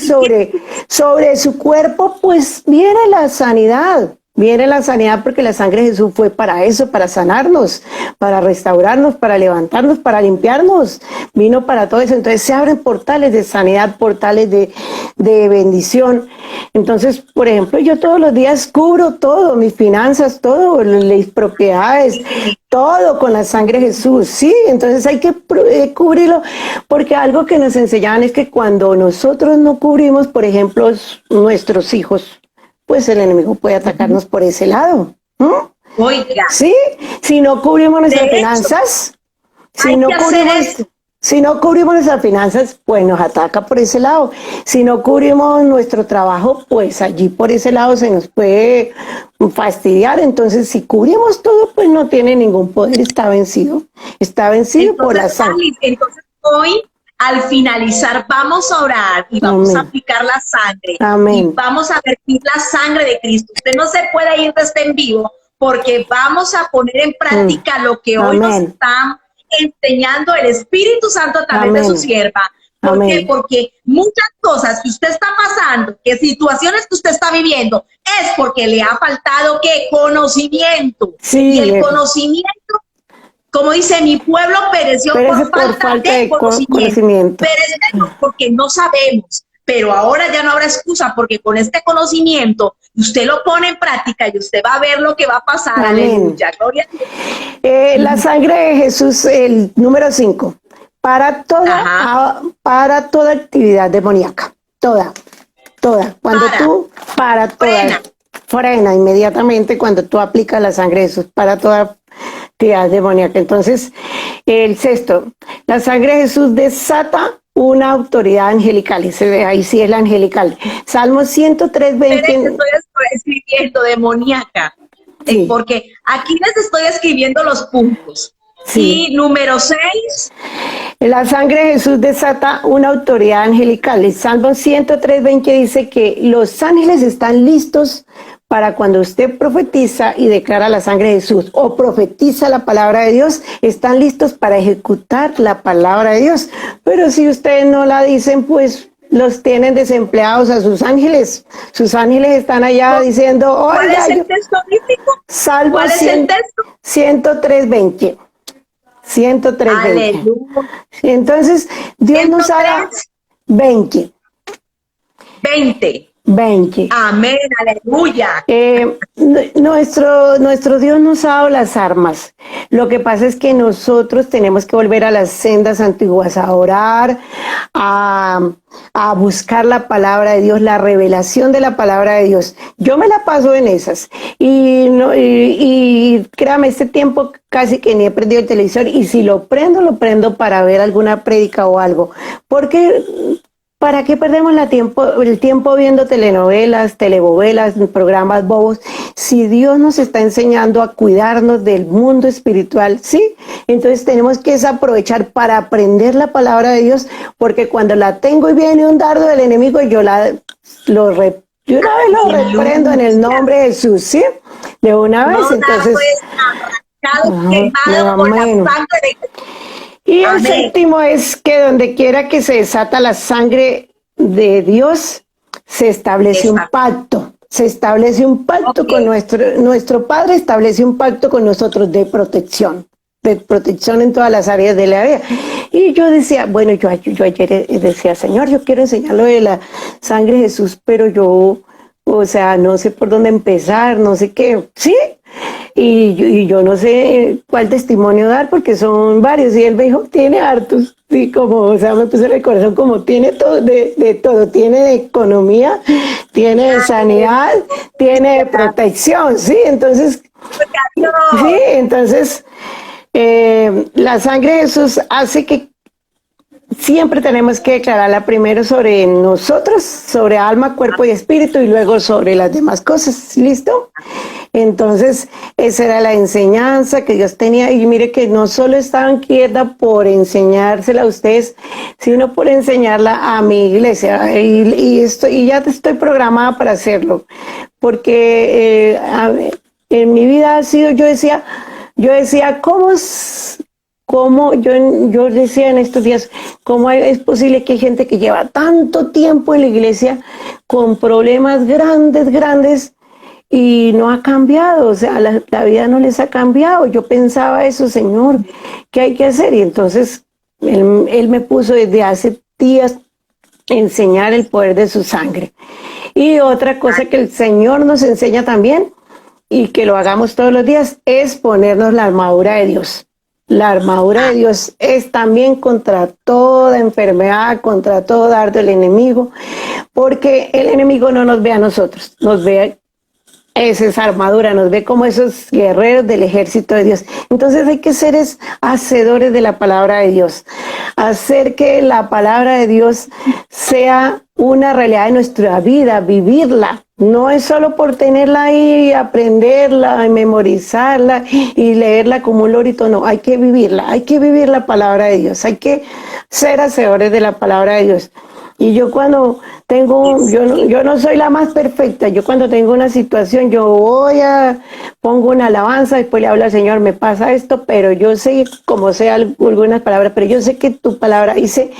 B: sobre su cuerpo, pues viene la sanidad. Viene la sanidad porque la sangre de Jesús fue para eso, para sanarnos, para restaurarnos, para levantarnos, para limpiarnos. Vino para todo eso. Entonces se abren portales de sanidad, portales de bendición. Entonces, por ejemplo, yo todos los días cubro todo, mis finanzas, todo, mis propiedades, todo con la sangre de Jesús. Sí, entonces hay que cubrirlo, porque algo que nos enseñaban es que cuando nosotros no cubrimos, por ejemplo, nuestros hijos, pues el enemigo puede atacarnos por ese lado.
A: Oiga.
B: Sí, si no cubrimos nuestras finanzas, si no cubrimos nuestras finanzas, pues nos ataca por ese lado. Si no cubrimos nuestro trabajo, pues allí por ese lado se nos puede fastidiar. Entonces, si cubrimos todo, pues no tiene ningún poder, está vencido. Está vencido por la sangre.
A: Entonces, hoy, al finalizar, vamos a orar y vamos a aplicar la sangre.
B: Amén.
A: Y vamos a vertir la sangre de Cristo. Usted no se puede ir de este en vivo porque vamos a poner en práctica lo que hoy nos está enseñando el Espíritu Santo a través de su sierva. ¿Por qué? Porque muchas cosas que usted está pasando, que situaciones que usted está viviendo, es porque le ha faltado ¿qué? Conocimiento.
B: Sí,
A: y el conocimiento, como dice, mi pueblo pereció por falta de conocimiento. Perecemos porque no sabemos. Pero ahora ya no habrá excusa, porque con este conocimiento usted lo pone en práctica y usted va a ver lo que va a pasar.
B: Amén.
A: Aleluya, gloria a Dios.
B: La sangre de Jesús, el número 5, para toda actividad demoníaca, toda. Frena inmediatamente cuando tú aplicas la sangre de Jesús para toda actividad demoníaca. Entonces, el sexto, la sangre de Jesús desata una autoridad angelical. Ahí sí es la angelical. Salmo 103:20.
A: Estoy escribiendo demoníaca, porque aquí les estoy escribiendo los puntos. Sí. Y número 6.
B: La sangre de Jesús desata una autoridad angelical. El Salmo 103:20 dice que los ángeles están listos para cuando usted profetiza y declara la sangre de Jesús o profetiza la palabra de Dios, están listos para ejecutar la palabra de Dios. Pero si ustedes no la dicen, pues los tienen desempleados a sus ángeles. Sus ángeles están allá diciendo, oiga,
A: ¿cuál es el texto bíblico?
B: Salmo
A: ¿Cuál es el texto?
B: 103:20. 103:20.
A: Aleluya.
B: Entonces, Dios nos hará 20. 20.
A: Amén, aleluya.
B: Nuestro Dios nos ha dado las armas. Lo que pasa es que nosotros tenemos que volver a las sendas antiguas, a orar, a buscar la palabra de Dios, la revelación de la palabra de Dios. Yo me la paso en esas. Y créame, este tiempo casi que ni he prendido el televisor, y si lo prendo para ver alguna prédica o algo. Porque ¿para qué perdemos el tiempo viendo telenovelas, telebovelas, programas bobos? Si Dios nos está enseñando a cuidarnos del mundo espiritual, ¿sí? Entonces tenemos que aprovechar para aprender la palabra de Dios, porque cuando la tengo y viene un dardo del enemigo, yo una vez lo reprendo en el nombre de Jesús, ¿sí? De una vez, entonces
A: pecados
B: Ajá,
A: quemados por la
B: amén.
A: sangre de Jesús.
B: Y el
A: Amén.
B: séptimo es que donde quiera que se desata la sangre de Dios, se establece un
A: Esa.
B: pacto. Se establece un pacto
A: Ok.
B: con nuestro Padre, establece un pacto con nosotros de protección en todas las áreas de la vida. Y yo decía, bueno, yo ayer decía, Señor, yo quiero enseñar lo de la sangre de Jesús, pero yo, o sea, no sé por dónde empezar, no sé qué, ¿sí? Y yo no sé cuál testimonio dar porque son varios. Y él me dijo, tiene hartos. Y como, o sea, me puso en el corazón como tiene todo, de todo. Tiene de economía, tiene de sanidad, tiene de protección, ¿sí? Entonces, sí,
A: Dios.
B: entonces la sangre de Jesús hace que siempre tenemos que declararla primero sobre nosotros, sobre alma, cuerpo y espíritu, y luego sobre las demás cosas. ¿Listo? Entonces, esa era la enseñanza que Dios tenía. Y mire que no solo estaba inquieta por enseñársela a ustedes, sino por enseñarla a mi iglesia. Y ya estoy programada para hacerlo. Porque en mi vida ha sido, yo decía, ¿cómo yo decía en estos días, cómo es posible que hay gente que lleva tanto tiempo en la iglesia con problemas grandes y no ha cambiado? O sea, la vida no les ha cambiado. Yo pensaba eso, Señor, ¿qué hay que hacer? Y entonces él me puso desde hace días enseñar el poder de su sangre. Y otra cosa que el Señor nos enseña también, y que lo hagamos todos los días, es ponernos la armadura de Dios. La armadura de Dios es también contra toda enfermedad, contra todo dardo del enemigo, porque el enemigo no nos ve a nosotros, nos ve esa armadura, nos ve como esos guerreros del ejército de Dios. Entonces hay que ser hacedores de la palabra de Dios, hacer que la palabra de Dios sea una realidad de nuestra vida, vivirla. No es solo por tenerla ahí, aprenderla, memorizarla y leerla como un lorito, no, hay que vivirla, hay que vivir la palabra de Dios, hay que ser hacedores de la palabra de Dios. Y yo cuando yo no soy la más perfecta, yo cuando tengo una situación, pongo una alabanza, después le hablo al Señor, me pasa esto, pero yo sé, como sea algunas palabras, pero yo sé que tu palabra dice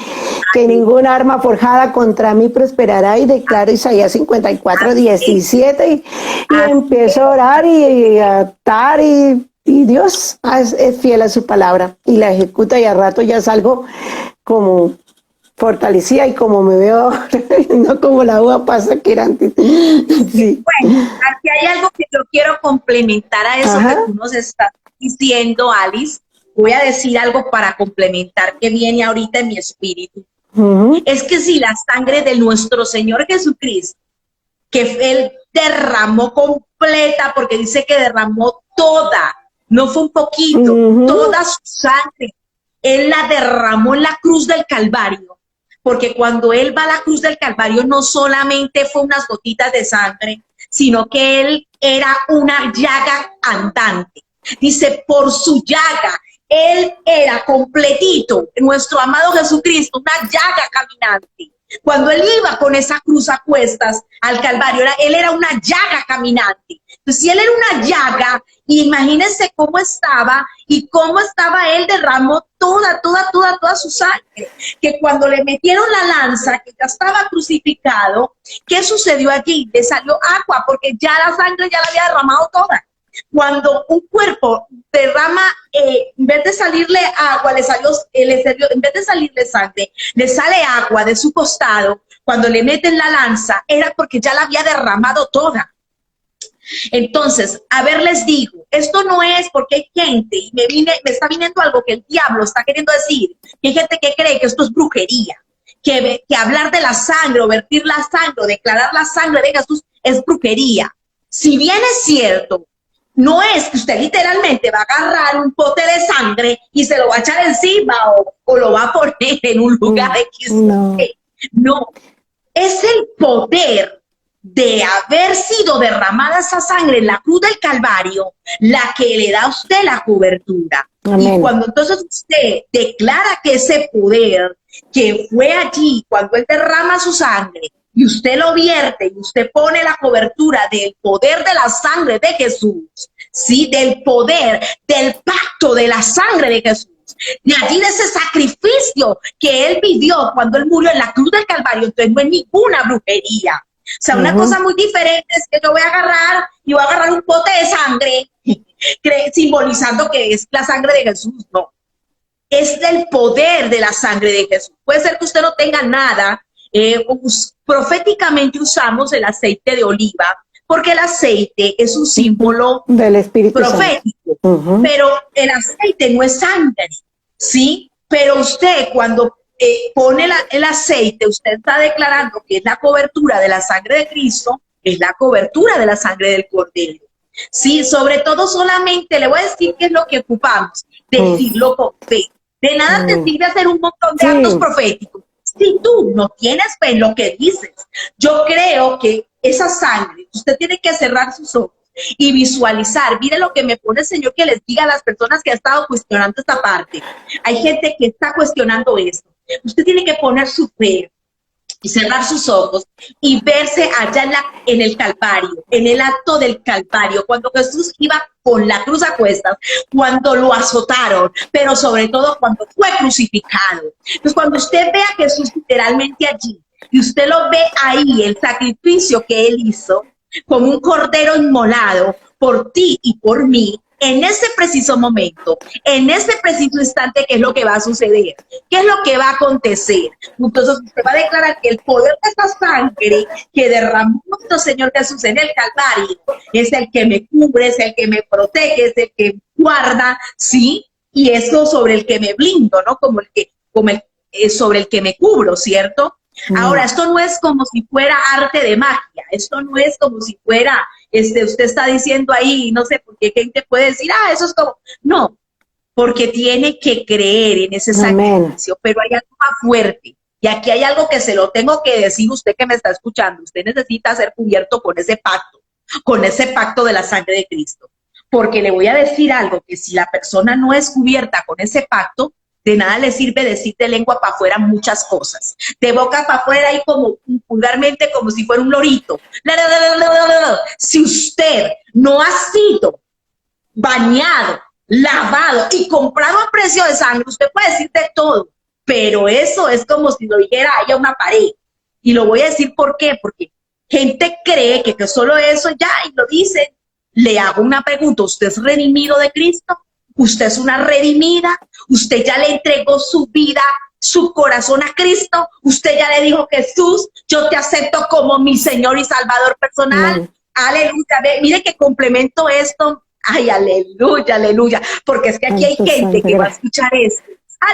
B: que ninguna arma forjada contra mí prosperará, y declaro Isaías 54:17 y empiezo a orar y a atar y Dios es fiel a su palabra y la ejecuta, y a rato ya salgo como fortalecida y como me veo, no como la uva pasa que era antes. Sí.
A: Bueno, aquí hay algo que yo quiero complementar a eso que
B: Ajá.
A: tú nos estás diciendo, Alice. Voy a decir algo para complementar que viene ahorita en mi espíritu.
B: Uh-huh.
A: Es que si la sangre de nuestro Señor Jesucristo, que Él derramó completa, porque dice que derramó toda, no fue un poquito,
B: Uh-huh.
A: toda su sangre, Él la derramó en la cruz del Calvario, porque cuando Él va a la cruz del Calvario no solamente fue unas gotitas de sangre, sino que Él era una llaga andante. Dice, por su llaga, Él era completito, nuestro amado Jesucristo, una llaga caminante. Cuando él iba con esa cruz a cuestas al Calvario, él era una llaga caminante. Entonces, si él era una llaga, imagínense cómo estaba y cómo estaba él, derramó toda su sangre. Que cuando le metieron la lanza, que ya estaba crucificado, ¿qué sucedió allí? Le salió agua, porque ya la sangre ya la había derramado toda. Cuando un cuerpo derrama, en vez de salirle agua, en vez de salirle sangre, le sale agua de su costado, cuando le meten la lanza, era porque ya la había derramado toda. Entonces, a ver, les digo, esto no es porque hay gente, y me está viniendo algo que el diablo está queriendo decir, que hay gente que cree que esto es brujería, que hablar de la sangre, o vertir la sangre, o declarar la sangre de Jesús es brujería. Si bien es cierto, no es que usted literalmente va a agarrar un pote de sangre y se lo va a echar encima o lo va a poner en un lugar X.
B: No.
A: No, es el poder de haber sido derramada esa sangre en la cruz del Calvario la que le da a usted la cobertura.
B: Amén.
A: Y cuando entonces usted declara que ese poder que fue allí, cuando él derrama su sangre, y usted lo vierte y usted pone la cobertura del poder de la sangre de Jesús, ¿sí? Del poder, del pacto de la sangre de Jesús. De allí de ese sacrificio que él vivió cuando él murió en la cruz del Calvario. Entonces no es ninguna brujería. O sea, una cosa muy diferente es que yo voy a agarrar y voy a agarrar un pote de sangre simbolizando que es la sangre de Jesús. No, es del poder de la sangre de Jesús. Puede ser que usted no tenga nada. Proféticamente usamos el aceite de oliva porque el aceite es un símbolo
B: del Espíritu
A: profético, pero el aceite no es sangre, ¿sí? Pero usted cuando pone el aceite, usted está declarando que es la cobertura de la sangre de Cristo, es la cobertura de la sangre del Cordero. Sí, sobre todo solamente le voy a decir qué es lo que ocupamos, decirlo con fe. De nada te sirve hacer un montón de actos proféticos si tú no tienes fe en lo que dices. Yo creo que esa sangre, usted tiene que cerrar sus ojos y visualizar. Mire lo que me pone el Señor que les diga a las personas que han estado cuestionando esta parte. Hay gente que está cuestionando esto. Usted tiene que poner su fe y cerrar sus ojos y verse allá en el Calvario, en el acto del Calvario, cuando Jesús iba con la cruz a cuestas, cuando lo azotaron, pero sobre todo cuando fue crucificado. Entonces, cuando usted ve a Jesús literalmente allí, y usted lo ve ahí, el sacrificio que él hizo, como un cordero inmolado por ti y por mí, en ese preciso momento, en ese preciso instante, ¿qué es lo que va a suceder? ¿Qué es lo que va a acontecer? Entonces usted va a declarar que el poder de esta sangre que derramó nuestro Señor Jesús en el Calvario es el que me cubre, es el que me protege, es el que guarda, ¿sí? Y eso sobre el que me blindo, ¿no? Sobre el que me cubro, ¿cierto? Ahora, esto no es como si fuera arte de magia, esto no es como si fuera, usted está diciendo ahí, no sé por qué gente puede decir, eso es como, no, porque tiene que creer en ese sacrificio, pero hay algo más fuerte, y aquí hay algo que se lo tengo que decir usted que me está escuchando, usted necesita ser cubierto con ese pacto de la sangre de Cristo, porque le voy a decir algo, que si la persona no es cubierta con ese pacto, de nada le sirve decir de lengua para afuera muchas cosas. De boca para afuera y como vulgarmente como si fuera un lorito. Si usted no ha sido bañado, lavado y comprado a precio de sangre, usted puede decir de todo, pero eso es como si lo dijera ahí a una pared. Y lo voy a decir ¿por qué? Porque gente cree que solo eso ya y lo dice. Le hago una pregunta, ¿usted es redimido de Cristo? ¿Usted es una redimida? ¿Usted ya le entregó su vida, su corazón a Cristo? ¿Usted ya le dijo, Jesús, yo te acepto como mi Señor y Salvador personal? Aleluya. Mire que complemento esto. Ay, aleluya, aleluya. Porque es que aquí hay gente que va a escuchar esto.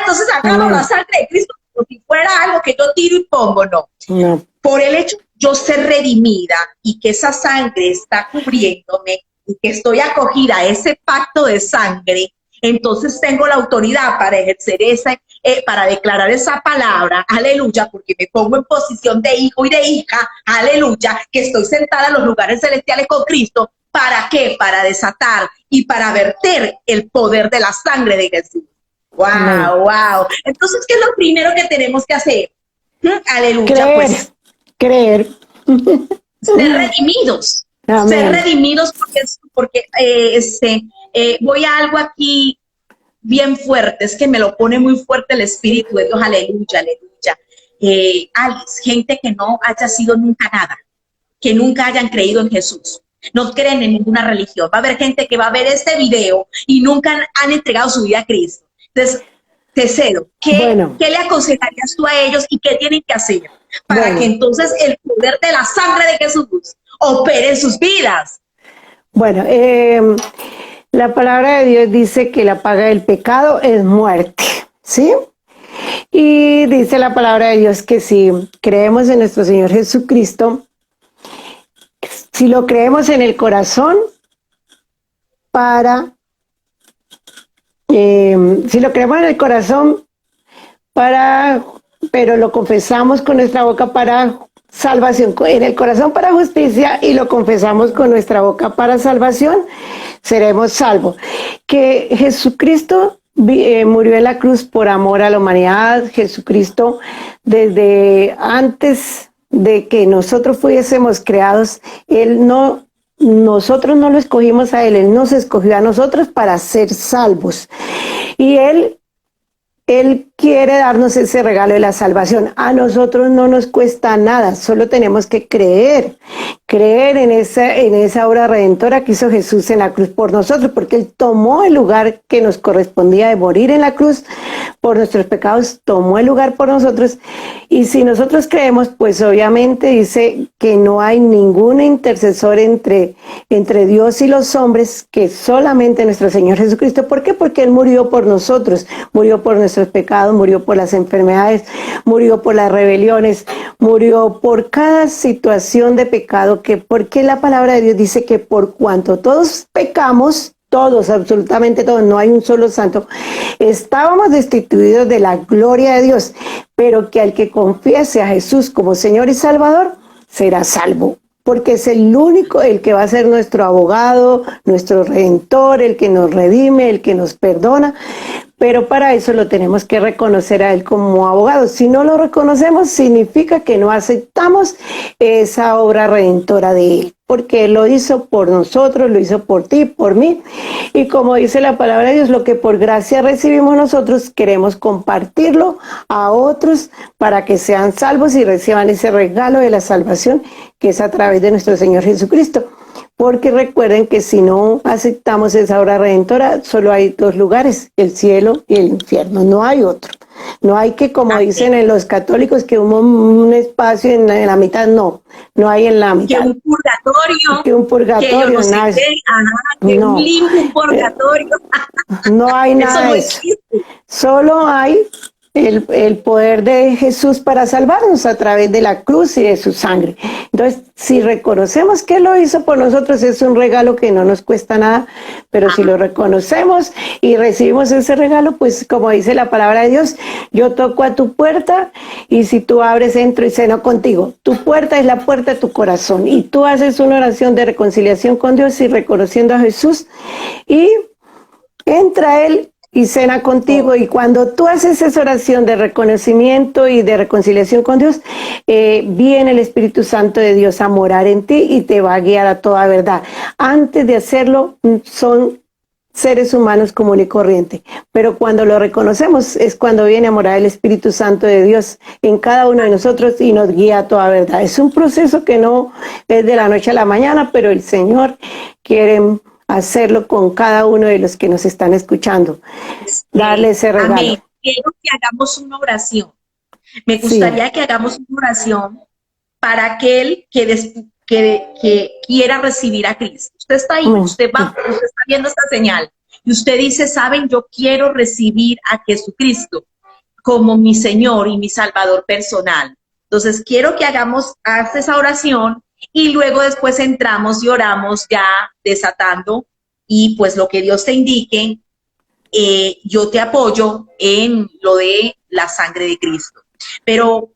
A: Entonces acabo la sangre de Cristo como si fuera algo que yo tiro y pongo. No. Por el hecho de yo ser redimida y que esa sangre está cubriéndome, y que estoy acogida a ese pacto de sangre, entonces tengo la autoridad para ejercer para declarar esa palabra, aleluya, porque me pongo en posición de hijo y de hija, aleluya, que estoy sentada en los lugares celestiales con Cristo. ¿Para qué? Para desatar y para verter el poder de la sangre de Jesús. ¡Wow, wow! Entonces, ¿qué es lo primero que tenemos que hacer? Aleluya,
B: creer.
A: Ser redimidos. Amén. Ser redimidos porque voy a algo aquí bien fuerte, es que me lo pone muy fuerte el Espíritu de Dios, aleluya, aleluya. Alice, gente que no haya sido nunca nada, que nunca hayan creído en Jesús, no creen en ninguna religión. Va a haber gente que va a ver este video y nunca han entregado su vida a Cristo. Entonces, te cedo, ¿qué le aconsejarías tú a ellos y qué tienen que hacer para que entonces el poder de la sangre de Jesús opere en sus vidas?
B: Bueno, la palabra de Dios dice que la paga del pecado es muerte, ¿sí? Y dice la palabra de Dios que si creemos en nuestro Señor Jesucristo, si lo creemos en el corazón, si lo creemos en el corazón, pero lo confesamos con nuestra boca para salvación, en el corazón para justicia, y lo confesamos con nuestra boca para salvación, seremos salvos. Que Jesucristo murió en la cruz por amor a la humanidad. Jesucristo, desde antes de que nosotros fuésemos creados, Él no nosotros no lo escogimos a Él nos escogió a nosotros para ser salvos. Y Él quiere darnos ese regalo de la salvación. A nosotros no nos cuesta nada, solo tenemos que creer en esa obra redentora que hizo Jesús en la cruz por nosotros, porque Él tomó el lugar que nos correspondía de morir en la cruz por nuestros pecados, tomó el lugar por nosotros. Y si nosotros creemos, pues obviamente dice que no hay ningún intercesor entre Dios y los hombres, que solamente nuestro Señor Jesucristo. ¿Por qué? Porque Él murió por nosotros, murió por nuestros pecados, murió por las enfermedades, murió por las rebeliones, murió por cada situación de pecado, porque la palabra de Dios dice que por cuanto todos pecamos, todos, absolutamente todos, no hay un solo santo, estábamos destituidos de la gloria de Dios, pero que al que confiese a Jesús como Señor y Salvador, será salvo, porque es el único, el que va a ser nuestro abogado, nuestro redentor, el que nos redime, el que nos perdona. Pero para eso lo tenemos que reconocer a Él como abogado. Si no lo reconocemos, significa que no aceptamos esa obra redentora de Él, porque Él lo hizo por nosotros, lo hizo por ti, por mí. Y como dice la palabra de Dios, lo que por gracia recibimos nosotros, queremos compartirlo a otros para que sean salvos y reciban ese regalo de la salvación, que es a través de nuestro Señor Jesucristo. Porque recuerden que si no aceptamos esa obra redentora, solo hay dos lugares, el cielo y el infierno, no hay otro. No hay que, como dicen en los católicos, que un espacio en la mitad, no hay en la mitad.
A: Que un purgatorio.
B: Que un purgatorio,
A: que yo no
B: nada.
A: sé, que
B: No.
A: un limbo, un purgatorio.
B: No hay nada
A: no
B: de eso.
A: existe.
B: Solo hay el poder de Jesús para salvarnos a través de la cruz y de su sangre. Entonces, si reconocemos que lo hizo por nosotros, es un regalo que no nos cuesta nada, pero si lo reconocemos y recibimos ese regalo, pues como dice la palabra de Dios, yo toco a tu puerta y si tú abres, entro y ceno contigo. Tu puerta es la puerta de tu corazón y tú haces una oración de reconciliación con Dios y reconociendo a Jesús y entra Él y cena contigo. Y cuando tú haces esa oración de reconocimiento y de reconciliación con Dios, viene el Espíritu Santo de Dios a morar en ti y te va a guiar a toda verdad. Antes de hacerlo, son seres humanos común y corriente, pero cuando lo reconocemos es cuando viene a morar el Espíritu Santo de Dios en cada uno de nosotros y nos guía a toda verdad. Es un proceso que no es de la noche a la mañana, pero el Señor quiere hacerlo con cada uno de los que nos están escuchando. Darle ese regalo.
A: Amén. Quiero que hagamos una oración. Me gustaría que hagamos una oración para aquel que quiera recibir a Cristo. Usted está ahí, usted está viendo esta señal y usted dice, saben, yo quiero recibir a Jesucristo como mi Señor y mi Salvador personal. Entonces quiero que haz esa oración y luego después entramos y oramos ya desatando y pues lo que Dios te indique, yo te apoyo en lo de la sangre de Cristo. Pero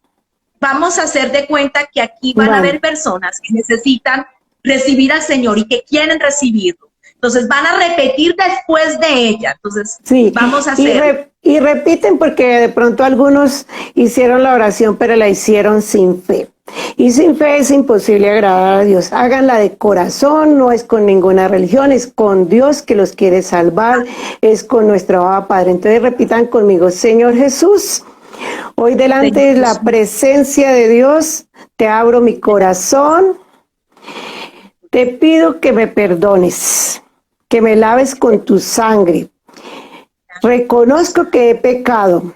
A: vamos a hacer de cuenta que aquí van a haber personas que necesitan recibir al Señor y que quieren recibirlo. Entonces van a repetir después de ella. Entonces vamos a hacer.
B: Y repiten porque de pronto algunos hicieron la oración, pero la hicieron sin fe. Y sin fe es imposible agradar a Dios. Háganla de corazón, no es con ninguna religión, es con Dios que los quiere salvar, es con nuestro Abba Padre. Entonces repitan conmigo, Señor Jesús, hoy delante de la presencia de Dios, te abro mi corazón, te pido que me perdones, que me laves con tu sangre. Reconozco que he pecado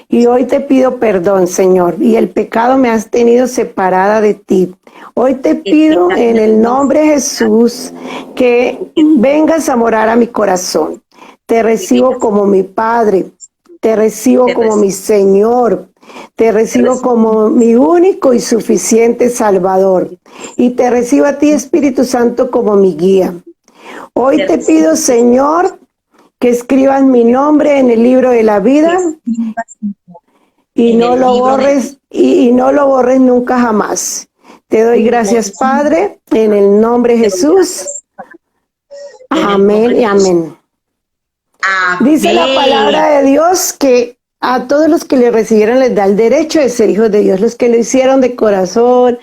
B: y hoy te pido perdón, Señor, y el pecado me has tenido separada de ti. Hoy te pido en el nombre de Jesús que vengas a morar a mi corazón. Te recibo como mi Padre, te recibo como mi Señor, te recibo como mi único y suficiente Salvador y te recibo a ti, Espíritu Santo, como mi guía. Hoy te pido, Señor, que escribas mi nombre en el libro de la vida y no lo borres y no lo borres nunca jamás. Te doy gracias, Padre, en el nombre de Jesús. Amén y amén. Dice la palabra de Dios que a todos los que le recibieron les da el derecho de ser hijos de Dios, los que lo hicieron de corazón,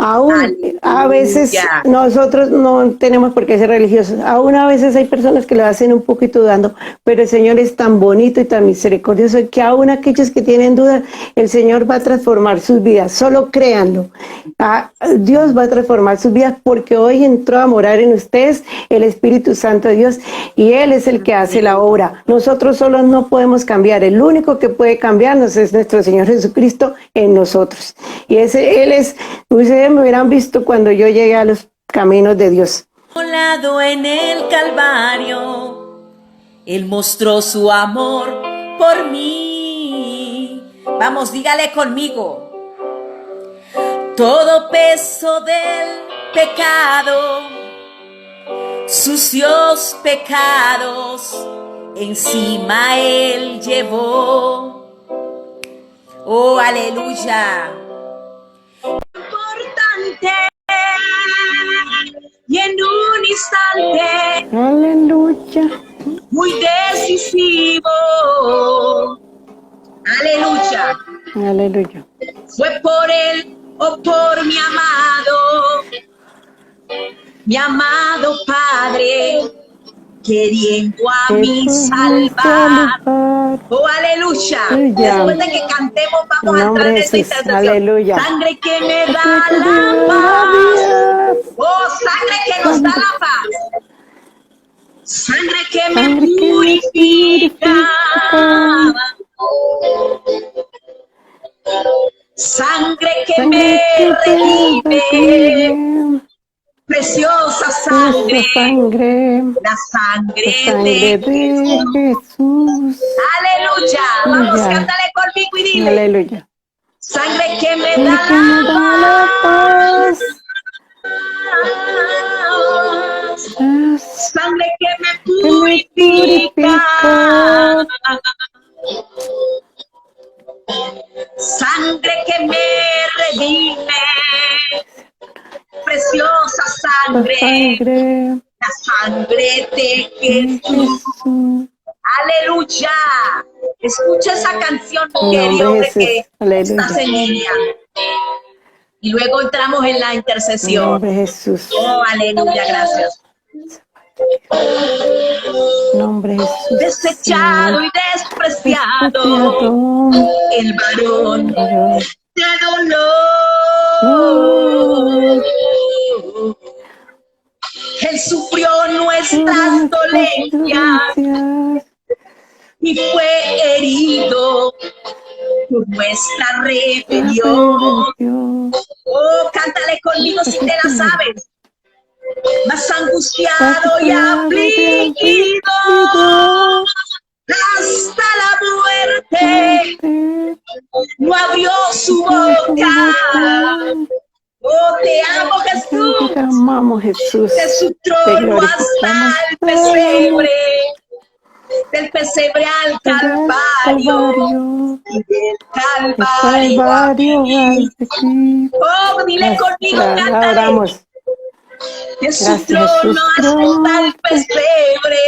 B: Aún a veces
A: Aleluya.
B: nosotros no tenemos por qué ser religiosos. Aún a veces hay personas que lo hacen un poquito dudando, pero el Señor es tan bonito y tan misericordioso que aún aquellos que tienen dudas, el Señor va a transformar sus vidas. Solo créanlo. Dios va a transformar sus vidas porque hoy entró a morar en ustedes el Espíritu Santo de Dios y Él es el que hace la obra. Nosotros solos no podemos cambiar. El único que puede cambiarnos es nuestro Señor Jesucristo en nosotros. Y Él es, ustedes me hubieran visto cuando yo llegué a los caminos de Dios.
A: Lado en el Calvario, Él mostró su amor por mí. Vamos, dígale conmigo. Todo peso del pecado, sucios pecados, encima Él llevó. Oh, aleluya. Importante y en un instante
B: Aleluya.
A: muy decisivo. Aleluya.
B: Aleluya.
A: Fue por Él o por mi amado Padre, queriendo a mí salvar. Oh, aleluya. Después de que cantemos, vamos a entrar en esta intercesión.
B: Aleluya.
A: Sangre que me da la paz. Oh, sangre que nos da la paz. Sangre que me purifica. Sangre que me redime. Preciosa sangre. La sangre de
B: Jesús.
A: Aleluya. Vamos, cántale conmigo y dile.
B: Aleluya.
A: Sangre que me da la paz. Sangre que me purifica. Sangre que me redime. Preciosa sangre. La sangre de Jesús. Aleluya. Escucha esa canción, querido hombre, que estás en línea. Y luego entramos en la intercesión.
B: Nombre Jesús.
A: Oh, aleluya, gracias.
B: Nombre Jesús.
A: Desechado y despreciado, el varón de dolor. Él sufrió nuestras dolencias y fue herido por nuestra rebelión. Oh, cántale conmigo si te la sabes. Más angustiado y afligido hasta la muerte, no abrió su boca. Oh, te amo, Jesús.
B: Te amamos, Jesús.
A: De su trono hasta el pesebre, del pesebre al Calvario, y del Calvario al aquí. Oh, dile conmigo, cántale. De su trono hasta el pesebre,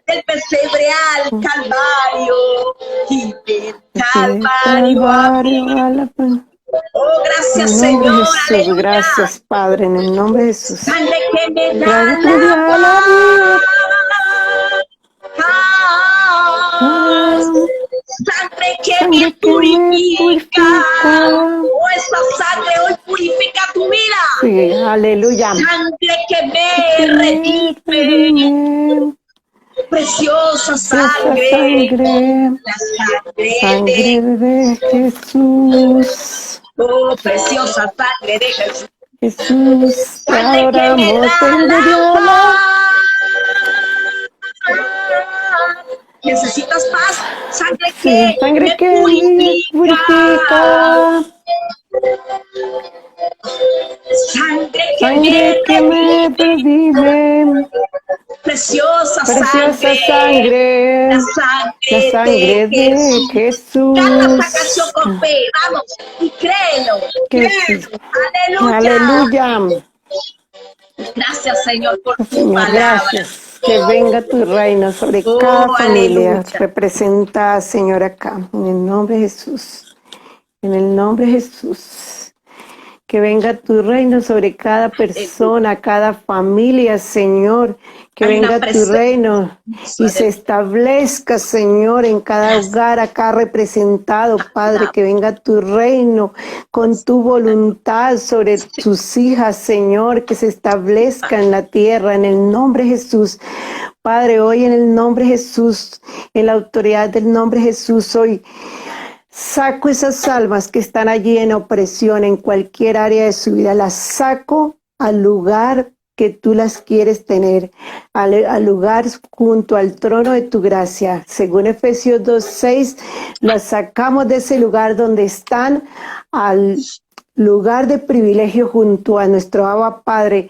A: del pesebre al Calvario, y del Calvario al aquí. Oh, gracias, Señor.
B: Jesús, gracias, Padre, en el nombre de Jesús.
A: Sangre que me da la paz. Sangre que me purifica. Oh, esa sangre hoy purifica tu vida.
B: Sí, aleluya.
A: Sangre que me redime. Preciosa sangre. La sangre
B: de Jesús.
A: Oh, preciosa sangre de Jesús.
B: Jesús, te
A: Sangre que me
B: adoramos,
A: da la paz. ¿Necesitas paz? Sangre que me purifica. Sangre que me redime. Preciosa sangre. La sangre de Jesús. Canta esta canción con fe, vamos, y créelo. Aleluya. Gracias, Señor, por tu palabra.
B: Gracias. Que venga tu reino sobre cada familia representada, Señor, acá. En el nombre de Jesús. En el nombre de Jesús. Que venga tu reino sobre cada persona, cada familia, Señor. Que
A: Hay una
B: venga tu
A: presencia.
B: reino y se establezca, Señor, en cada hogar acá representado, Padre. Que venga tu reino con tu voluntad sobre tus hijas, Señor. Que se establezca en la tierra, en el nombre de Jesús. Padre, hoy en el nombre de Jesús, en la autoridad del nombre de Jesús, hoy saco esas almas que están allí en opresión en cualquier área de su vida, las saco al lugar que tú las quieres tener, al lugar junto al trono de tu gracia. Según Efesios 2:6, las sacamos de ese lugar donde están al lugar de privilegio junto a nuestro Abba Padre.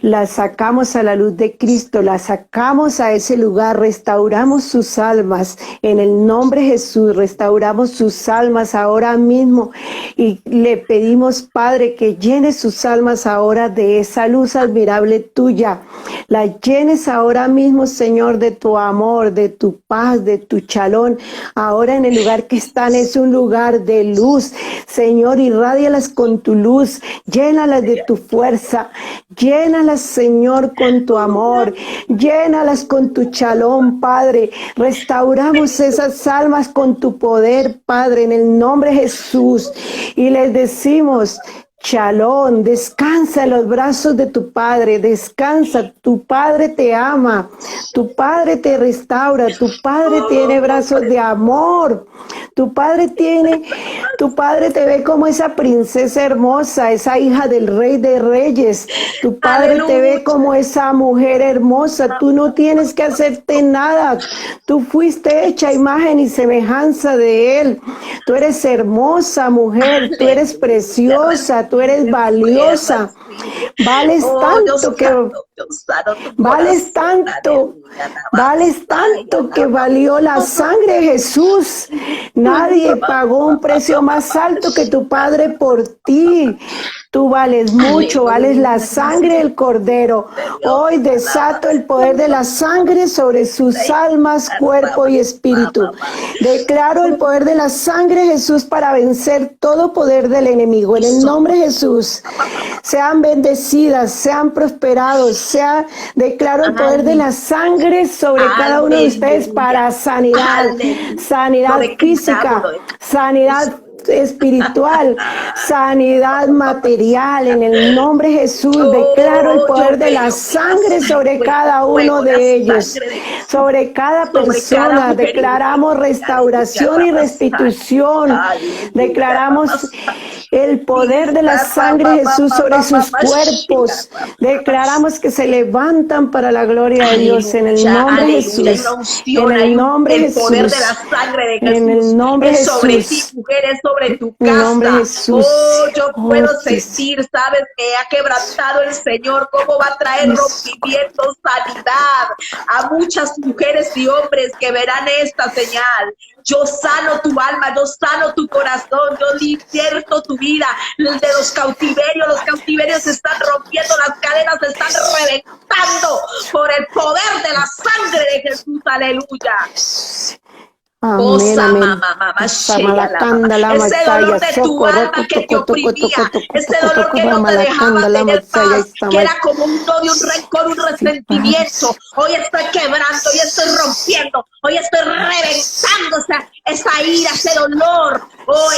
B: La sacamos a la luz de Cristo, la sacamos a ese lugar, restauramos sus almas en el nombre de Jesús, restauramos sus almas ahora mismo y le pedimos, Padre, que llene sus almas ahora de esa luz admirable tuya. La llenes ahora mismo, Señor, de tu amor, de tu paz, de tu chalón. Ahora en el lugar que están es un lugar de luz. Señor, irradialas con tu luz, llénalas de tu fuerza, llénalas, Señor, con tu amor, llénalas con tu chalón, Padre. Restauramos esas almas con tu poder, Padre, en el nombre de Jesús. Y les decimos: Shalom, descansa en los brazos de tu Padre, descansa, tu Padre te ama, tu Padre te restaura, tu Padre tiene brazos de amor, tu Padre te ve como esa princesa hermosa, esa hija del Rey de Reyes, tu Padre te ve como esa mujer hermosa, tú no tienes que hacerte nada, tú fuiste hecha a imagen y semejanza de Él, tú eres hermosa mujer, tú eres preciosa, tú eres valiosa, vales tanto que valió la sangre de Jesús. Nadie pagó un precio más alto que tu Padre por ti. Tú vales mucho, vales la sangre del Cordero. Hoy desato el poder de la sangre sobre sus almas, cuerpo y espíritu. Declaro el poder de la sangre de Jesús para vencer todo poder del enemigo. En el nombre de Jesús, sean bendecidas, sean prosperados, declaro el poder de la sangre sobre cada uno de ustedes para sanidad, sanidad física, sanidad espiritual, sanidad material. En el nombre de Jesús declaro el poder de la sangre sobre cada uno de ellos, sobre cada persona. Declaramos restauración y restitución. Declaramos el poder de la sangre de Jesús sobre sus cuerpos. Declaramos que se levantan para la gloria de Dios en el nombre de Jesús. En el nombre de Jesús. En el nombre de Jesús.
A: Sobre tu casa. Yo puedo sentir, sabes, que ha quebrantado el Señor, cómo va a traer rompimiento, sanidad a muchas mujeres y hombres que verán esta señal. Yo sano tu alma, yo sano tu corazón, yo libierto tu vida de los cautiverios se están rompiendo, las cadenas se están reventando por el poder de la sangre de Jesús, aleluya.
B: Amén, amén.
A: Ese dolor de tu alma que te oprimía, ese dolor que no te dejaba tener paz, que era como un odio, un rencor, un resentimiento. Hoy estoy quebrando, hoy estoy rompiendo, hoy estoy reventando esa ira, ese dolor,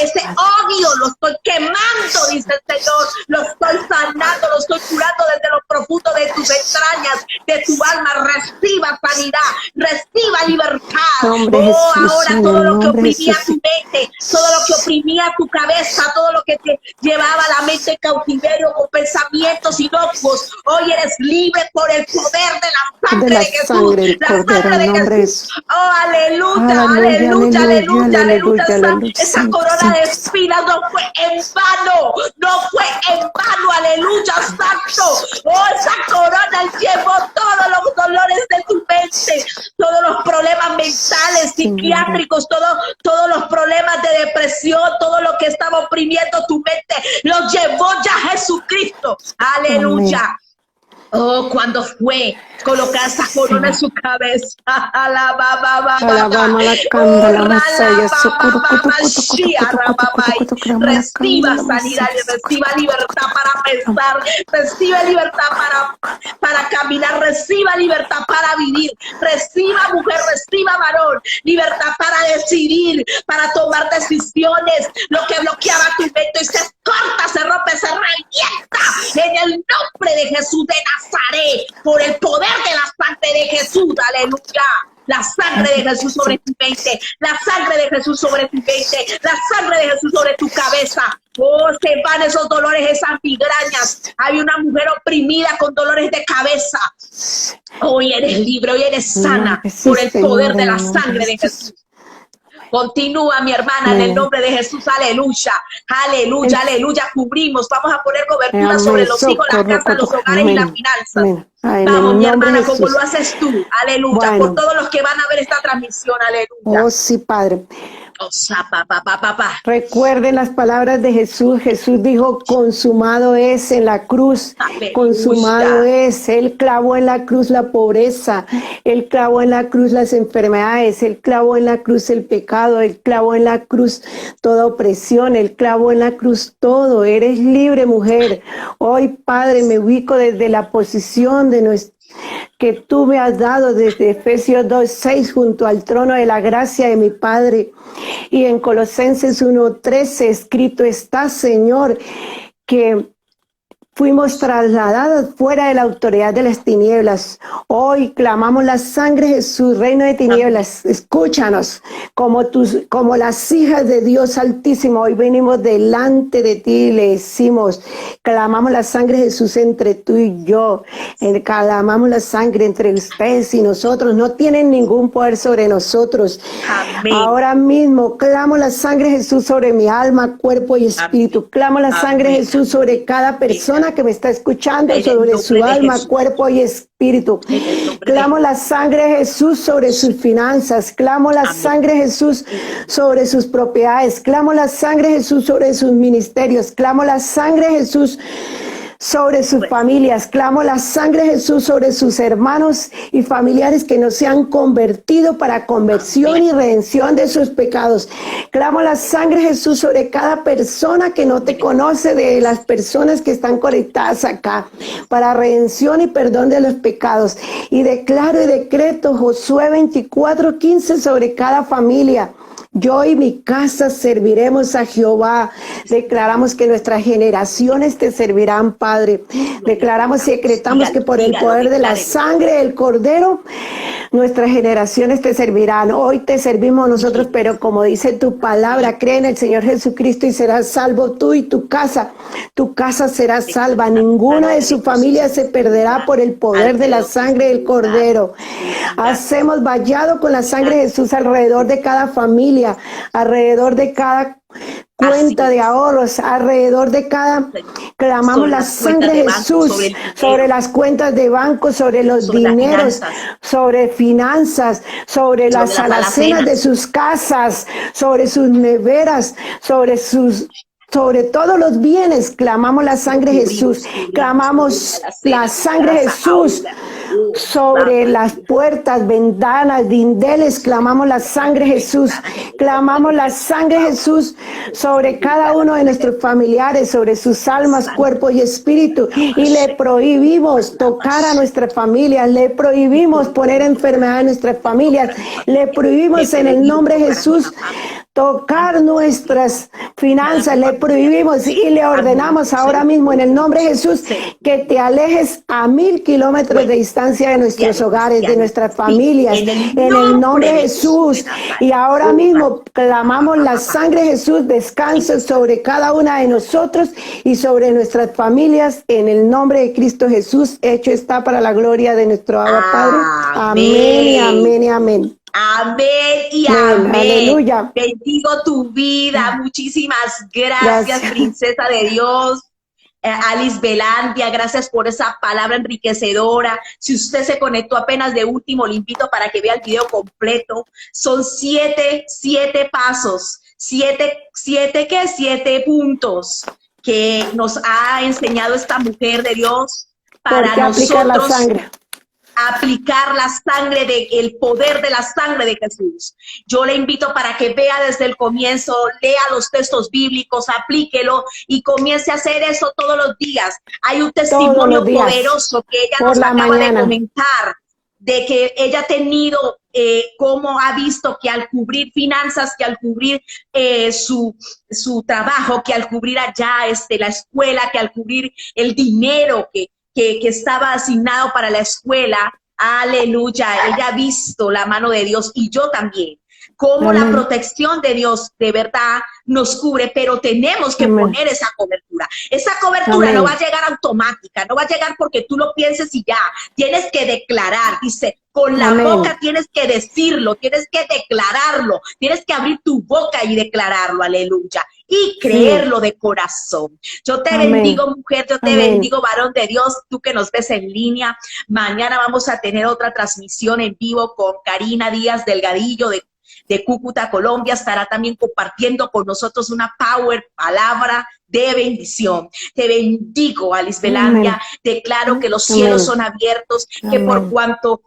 A: ese odio, lo estoy quemando, dice el Señor, lo estoy sanando, lo estoy curando desde lo profundo de tus entrañas, de tu alma. Reciba sanidad, reciba libertad. Ahora todo lo que oprimía tu mente, todo lo que oprimía tu cabeza, todo lo que te llevaba a la mente en cautiverio con pensamientos inocuos, hoy eres libre por el poder de la sangre de Jesús, la sangre de Jesús. Oh, aleluya, aleluya, aleluya, aleluya. Esa corona de espinas no fue en vano, no fue en vano, aleluya, santo. Oh, esa corona llevó todos los dolores de tu mente, todos los problemas mentales, psiquiátricos, todos los problemas de depresión, todo lo que estaba oprimiendo tu mente, lo llevó ya Jesucristo. Aleluya. Oh, cuando fue colocar esa corona en su cabeza.
B: Alabama la
A: Oh,
B: candela masaya, socorro, cuto, cuto, cuto, cuto, cuto, cuto, cuto, crama la
A: reciba
B: candela
A: sanidad
B: masaya,
A: y
B: socorro,
A: reciba
B: cuto,
A: libertad para
B: crama.
A: pensar, reciba libertad para caminar, reciba libertad para vivir, reciba mujer, reciba varón, libertad para decidir, para tomar decisiones, lo que bloqueaba tu mente y se corta, se rompe, se revienta en el nombre de Jesús de Nazaret, por el poder de la sangre de Jesús, aleluya. La sangre de Jesús sobre tu mente, la sangre de Jesús sobre tu mente, la sangre de Jesús sobre tu cabeza. Oh, se van esos dolores, esas migrañas. Hay una mujer oprimida con dolores de cabeza. Hoy eres libre, hoy eres
B: En el
A: sana
B: nombre, sí,
A: por el poder
B: Señor,
A: de
B: en
A: la
B: el nombre de
A: sangre de
B: Jesús.
A: Jesús. Continúa, mi hermana, en el
B: Amén.
A: nombre de Jesús, aleluya, aleluya, aleluya. Cubrimos, vamos a poner cobertura sobre
B: Amén,
A: los hijos, las
B: socorro,
A: casas,
B: cuto,
A: los hogares y las
B: amén,
A: finanzas.
B: amén. Ah, en
A: Vamos,
B: el
A: mi
B: nombre de
A: hermana, como lo
B: Jesús.
A: haces tú, aleluya, por
B: Bueno,
A: todos los que van a ver esta transmisión, aleluya.
B: oh sí, Padre.
A: O sea, pa.
B: Recuerden las palabras de Jesús. Jesús dijo, consumado es en la cruz, consumado
A: Aleluya.
B: es. Él clavó en la cruz la pobreza, Él clavó en la cruz las enfermedades, Él clavó en la cruz el pecado, Él clavó en la cruz toda opresión, Él clavó en la cruz todo. Eres libre, mujer. Hoy, Padre, me ubico desde la posición de nuestro que tú me has dado desde Efesios 2:6 junto al trono de la gracia de mi Padre. Y en Colosenses 1:13 escrito está, Señor, que fuimos trasladados fuera de la autoridad de las tinieblas. Hoy clamamos la sangre de Jesús, reino de tinieblas. Escúchanos, como las hijas de Dios Altísimo. Hoy venimos delante de ti y le decimos, clamamos la sangre de Jesús entre tú y yo. Clamamos la sangre entre ustedes y nosotros. No tienen ningún poder sobre nosotros.
A: Amén.
B: Ahora mismo clamo la sangre de Jesús sobre mi alma, cuerpo y espíritu. Clamo la sangre de Jesús sobre cada persona que me está escuchando, sobre su alma, cuerpo y espíritu. Clamo la sangre de Jesús sobre sus finanzas. Clamo la sangre de Jesús sobre sus propiedades. Clamo la sangre de Jesús sobre sus ministerios. Clamo la sangre de Jesús sobre sus familias. Clamo la sangre de Jesús sobre sus hermanos y familiares que no se han convertido para conversión y redención de sus pecados. Clamo la sangre de Jesús sobre cada persona que no te conoce, de las personas que están conectadas acá, para redención y perdón de los pecados. Y declaro y decreto Josué 24:15 sobre cada familia. Yo y mi casa serviremos a Jehová. Declaramos que nuestras generaciones te servirán, Padre. Declaramos y decretamos que por el poder de la sangre del Cordero, nuestras generaciones te servirán. Hoy te servimos nosotros, pero como dice tu palabra, cree en el Señor Jesucristo y serás salvo tú y tu casa. Tu casa será salva. Ninguna de su familia se perderá por el poder de la sangre del Cordero. Hacemos vallado con la sangre de Jesús alrededor de cada familia, alrededor de cada cuenta de ahorros, alrededor de cada, clamamos la sangre de Jesús sobre las cuentas de banco, sobre los dineros, sobre finanzas, sobre las alacenas de sus casas, sobre sus neveras, sobre todos los bienes. Clamamos la sangre de Jesús, clamamos la sangre de Jesús sobre las puertas, ventanas, dindeles. Clamamos la sangre de Jesús, clamamos la sangre de Jesús sobre cada uno de nuestros familiares, sobre sus almas, cuerpo y espíritu, y le prohibimos tocar a nuestras familias, le prohibimos poner enfermedad en nuestras familias, le prohibimos en el nombre de Jesús tocar nuestras finanzas, le prohibimos y le ordenamos ahora mismo en el nombre de Jesús que te alejes a 1000 kilómetros de distancia de nuestros hogares, de nuestras familias, en el nombre de Jesús. Y ahora mismo clamamos la sangre de Jesús, descanse sobre cada una de nosotros y sobre nuestras familias, en el nombre de Cristo Jesús. Hecho está para la gloria de nuestro Abba Padre. Amén y amén y amén.
A: Amén y amén.
B: Aleluya.
A: Bendigo tu vida. Muchísimas gracias, princesa de Dios. Alice Belandia, gracias por esa palabra enriquecedora. Si usted se conectó apenas de último, le invito para que vea el video completo. Son siete pasos, siete puntos que nos ha enseñado esta mujer de Dios
B: ¿Por
A: para
B: qué aplicar la
A: nosotros
B: sangre?
A: aplicar la sangre el poder de la sangre de Jesús. Yo le invito para que vea desde el comienzo, lea los textos bíblicos, aplíquelo y comience a hacer eso todos los días. Hay un
B: Todos los
A: testimonio
B: días,
A: poderoso que ella
B: por
A: nos
B: la
A: acaba de
B: mañana.
A: comentar, de que ella ha tenido, cómo ha visto que al cubrir finanzas, que al cubrir su trabajo, que al cubrir allá la escuela, que al cubrir el dinero que estaba asignado para la escuela, aleluya, ella ha visto la mano de Dios y yo también. Cómo la
B: Amén.
A: protección de Dios de verdad nos cubre, pero tenemos que
B: Amén.
A: poner esa cobertura. Esa cobertura
B: Amén.
A: no va a llegar automática, no va a llegar porque tú lo pienses y ya. Tienes que declarar, dice, con la
B: Amén.
A: boca tienes que decirlo, tienes que declararlo, tienes que abrir tu boca y declararlo, aleluya, y creerlo de corazón. Yo te
B: Amén.
A: bendigo, mujer, yo te
B: Amén.
A: bendigo, varón de Dios, tú que nos ves en línea. Mañana vamos a tener otra transmisión en vivo con Karina Díaz Delgadillo de Cúcuta, Colombia. Estará también compartiendo con nosotros una power palabra de bendición. Te bendigo, Alice Belandia.
B: Amén.
A: Declaro que los
B: Amén.
A: cielos son abiertos, que
B: Amén.
A: por cuanto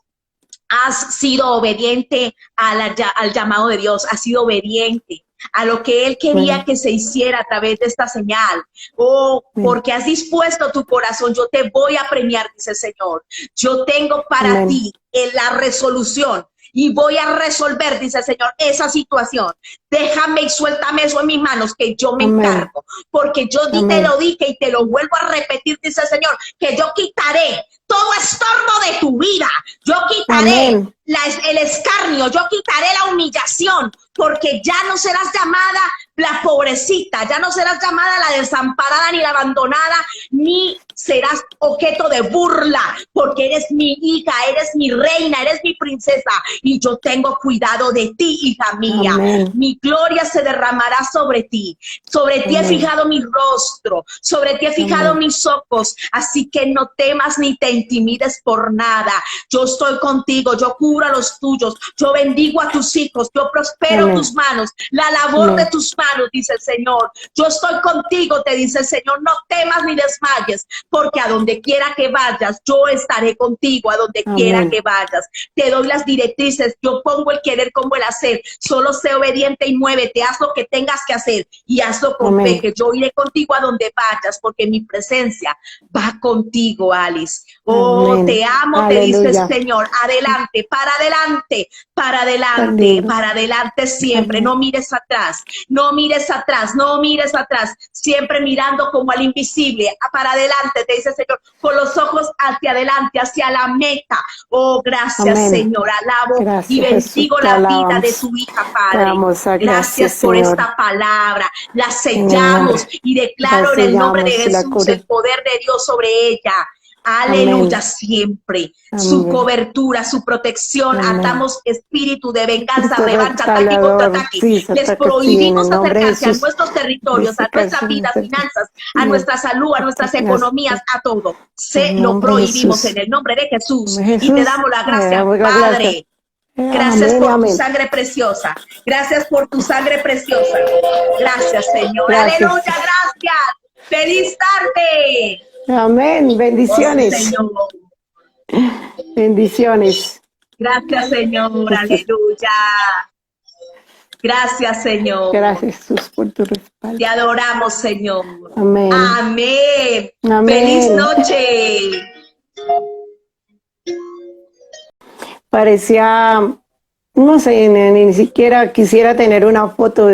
A: has sido obediente al llamado de Dios, has sido obediente a lo que Él quería
B: Amén.
A: que se hiciera a través de esta señal. Oh, porque has dispuesto tu corazón, yo te voy a premiar, dice el Señor. Yo tengo para
B: Amén.
A: ti la resolución y voy a resolver, dice el Señor, esa situación. Déjame y suéltame eso en mis manos, que yo me
B: Amén.
A: encargo. Porque yo te
B: Amén.
A: lo dije y te lo vuelvo a repetir, dice el Señor, que yo quitaré todo estorbo de tu vida. Yo quitaré
B: Amén.
A: el escarnio, yo quitaré la humillación, porque ya no serás llamada la pobrecita, ya no serás llamada la desamparada ni la abandonada, ni serás objeto de burla, porque eres mi hija, eres mi reina, eres mi princesa, y yo tengo cuidado de ti, hija mía.
B: Amén.
A: Mi gloria se derramará sobre ti. Sobre ti he
B: Amén.
A: fijado mi rostro, sobre ti he fijado
B: Amén.
A: mis ojos, así que no temas ni te intimides por nada. Yo estoy contigo, yo cubro a los tuyos, yo bendigo a tus hijos, yo prospero
B: Amén.
A: tus manos, la labor
B: Amén.
A: de tus manos, dice el Señor. Yo estoy contigo, te dice el Señor, no temas ni desmayes, porque a donde quiera que vayas, yo estaré contigo, a donde quiera
B: Amén.
A: que vayas. Te doy las directrices, yo pongo el querer como el hacer, solo sé obediente y muévete, haz lo que tengas que hacer y hazlo con
B: Amén.
A: fe, que yo iré contigo a donde vayas, porque mi presencia va contigo, Alice. Oh,
B: Amén.
A: te amo, te dice el
B: Aleluya.
A: Señor. Adelante, para
B: Aleluya.
A: adelante siempre.
B: Amén.
A: No mires atrás, no mires atrás, no mires atrás. Siempre mirando como al invisible. Para adelante, te dice el Señor, con los ojos hacia adelante, hacia la meta. Oh, gracias,
B: Amén.
A: Señor. Alabo y
B: Gracias, Jesús.
A: bendigo
B: Te
A: la vida de
B: alabamos.
A: tu hija,
B: Te
A: Padre.
B: damos a
A: Gracias
B: gracias,
A: por
B: Señor.
A: esta palabra. La
B: En el
A: sellamos
B: nombre.
A: y
B: La
A: declaro en el nombre de
B: sellamos y la
A: Jesús el
B: cubrimos.
A: poder de Dios sobre ella.
B: Amén.
A: Aleluya, siempre. Su
B: Amén.
A: cobertura, su protección.
B: Amén.
A: Atamos espíritu de venganza,
B: Espíritu
A: revancha, ataque y contraataque.
B: sí,
A: Les
B: ataque, sí, en
A: prohibimos
B: el nombre de
A: acercarse a
B: Jesús.
A: nuestros territorios, a nuestra vida, finanzas, a nuestra salud, a nuestras economías, a todo. Se
B: En el
A: lo
B: nombre de
A: prohibimos
B: Jesús.
A: en el nombre de Jesús.
B: En
A: Y te
B: Jesús,
A: damos la
B: le
A: gracia,
B: damos la gracia.
A: Padre. Gracias
B: Amén,
A: por tu
B: amén.
A: sangre preciosa. Gracias por tu sangre preciosa. Gracias, Señor.
B: Gracias.
A: Aleluya, gracias. Feliz tarde.
B: Amén.
A: Oh, sí,
B: Bendiciones.
A: Señor.
B: Bendiciones.
A: Gracias, Señor.
B: Gracias.
A: Aleluya. Gracias, Señor.
B: Gracias, Jesús, por tu respaldo.
A: Te adoramos, Señor.
B: Amén.
A: Amén.
B: Amén.
A: Feliz noche.
B: Parecía, no sé, ni siquiera quisiera tener una foto de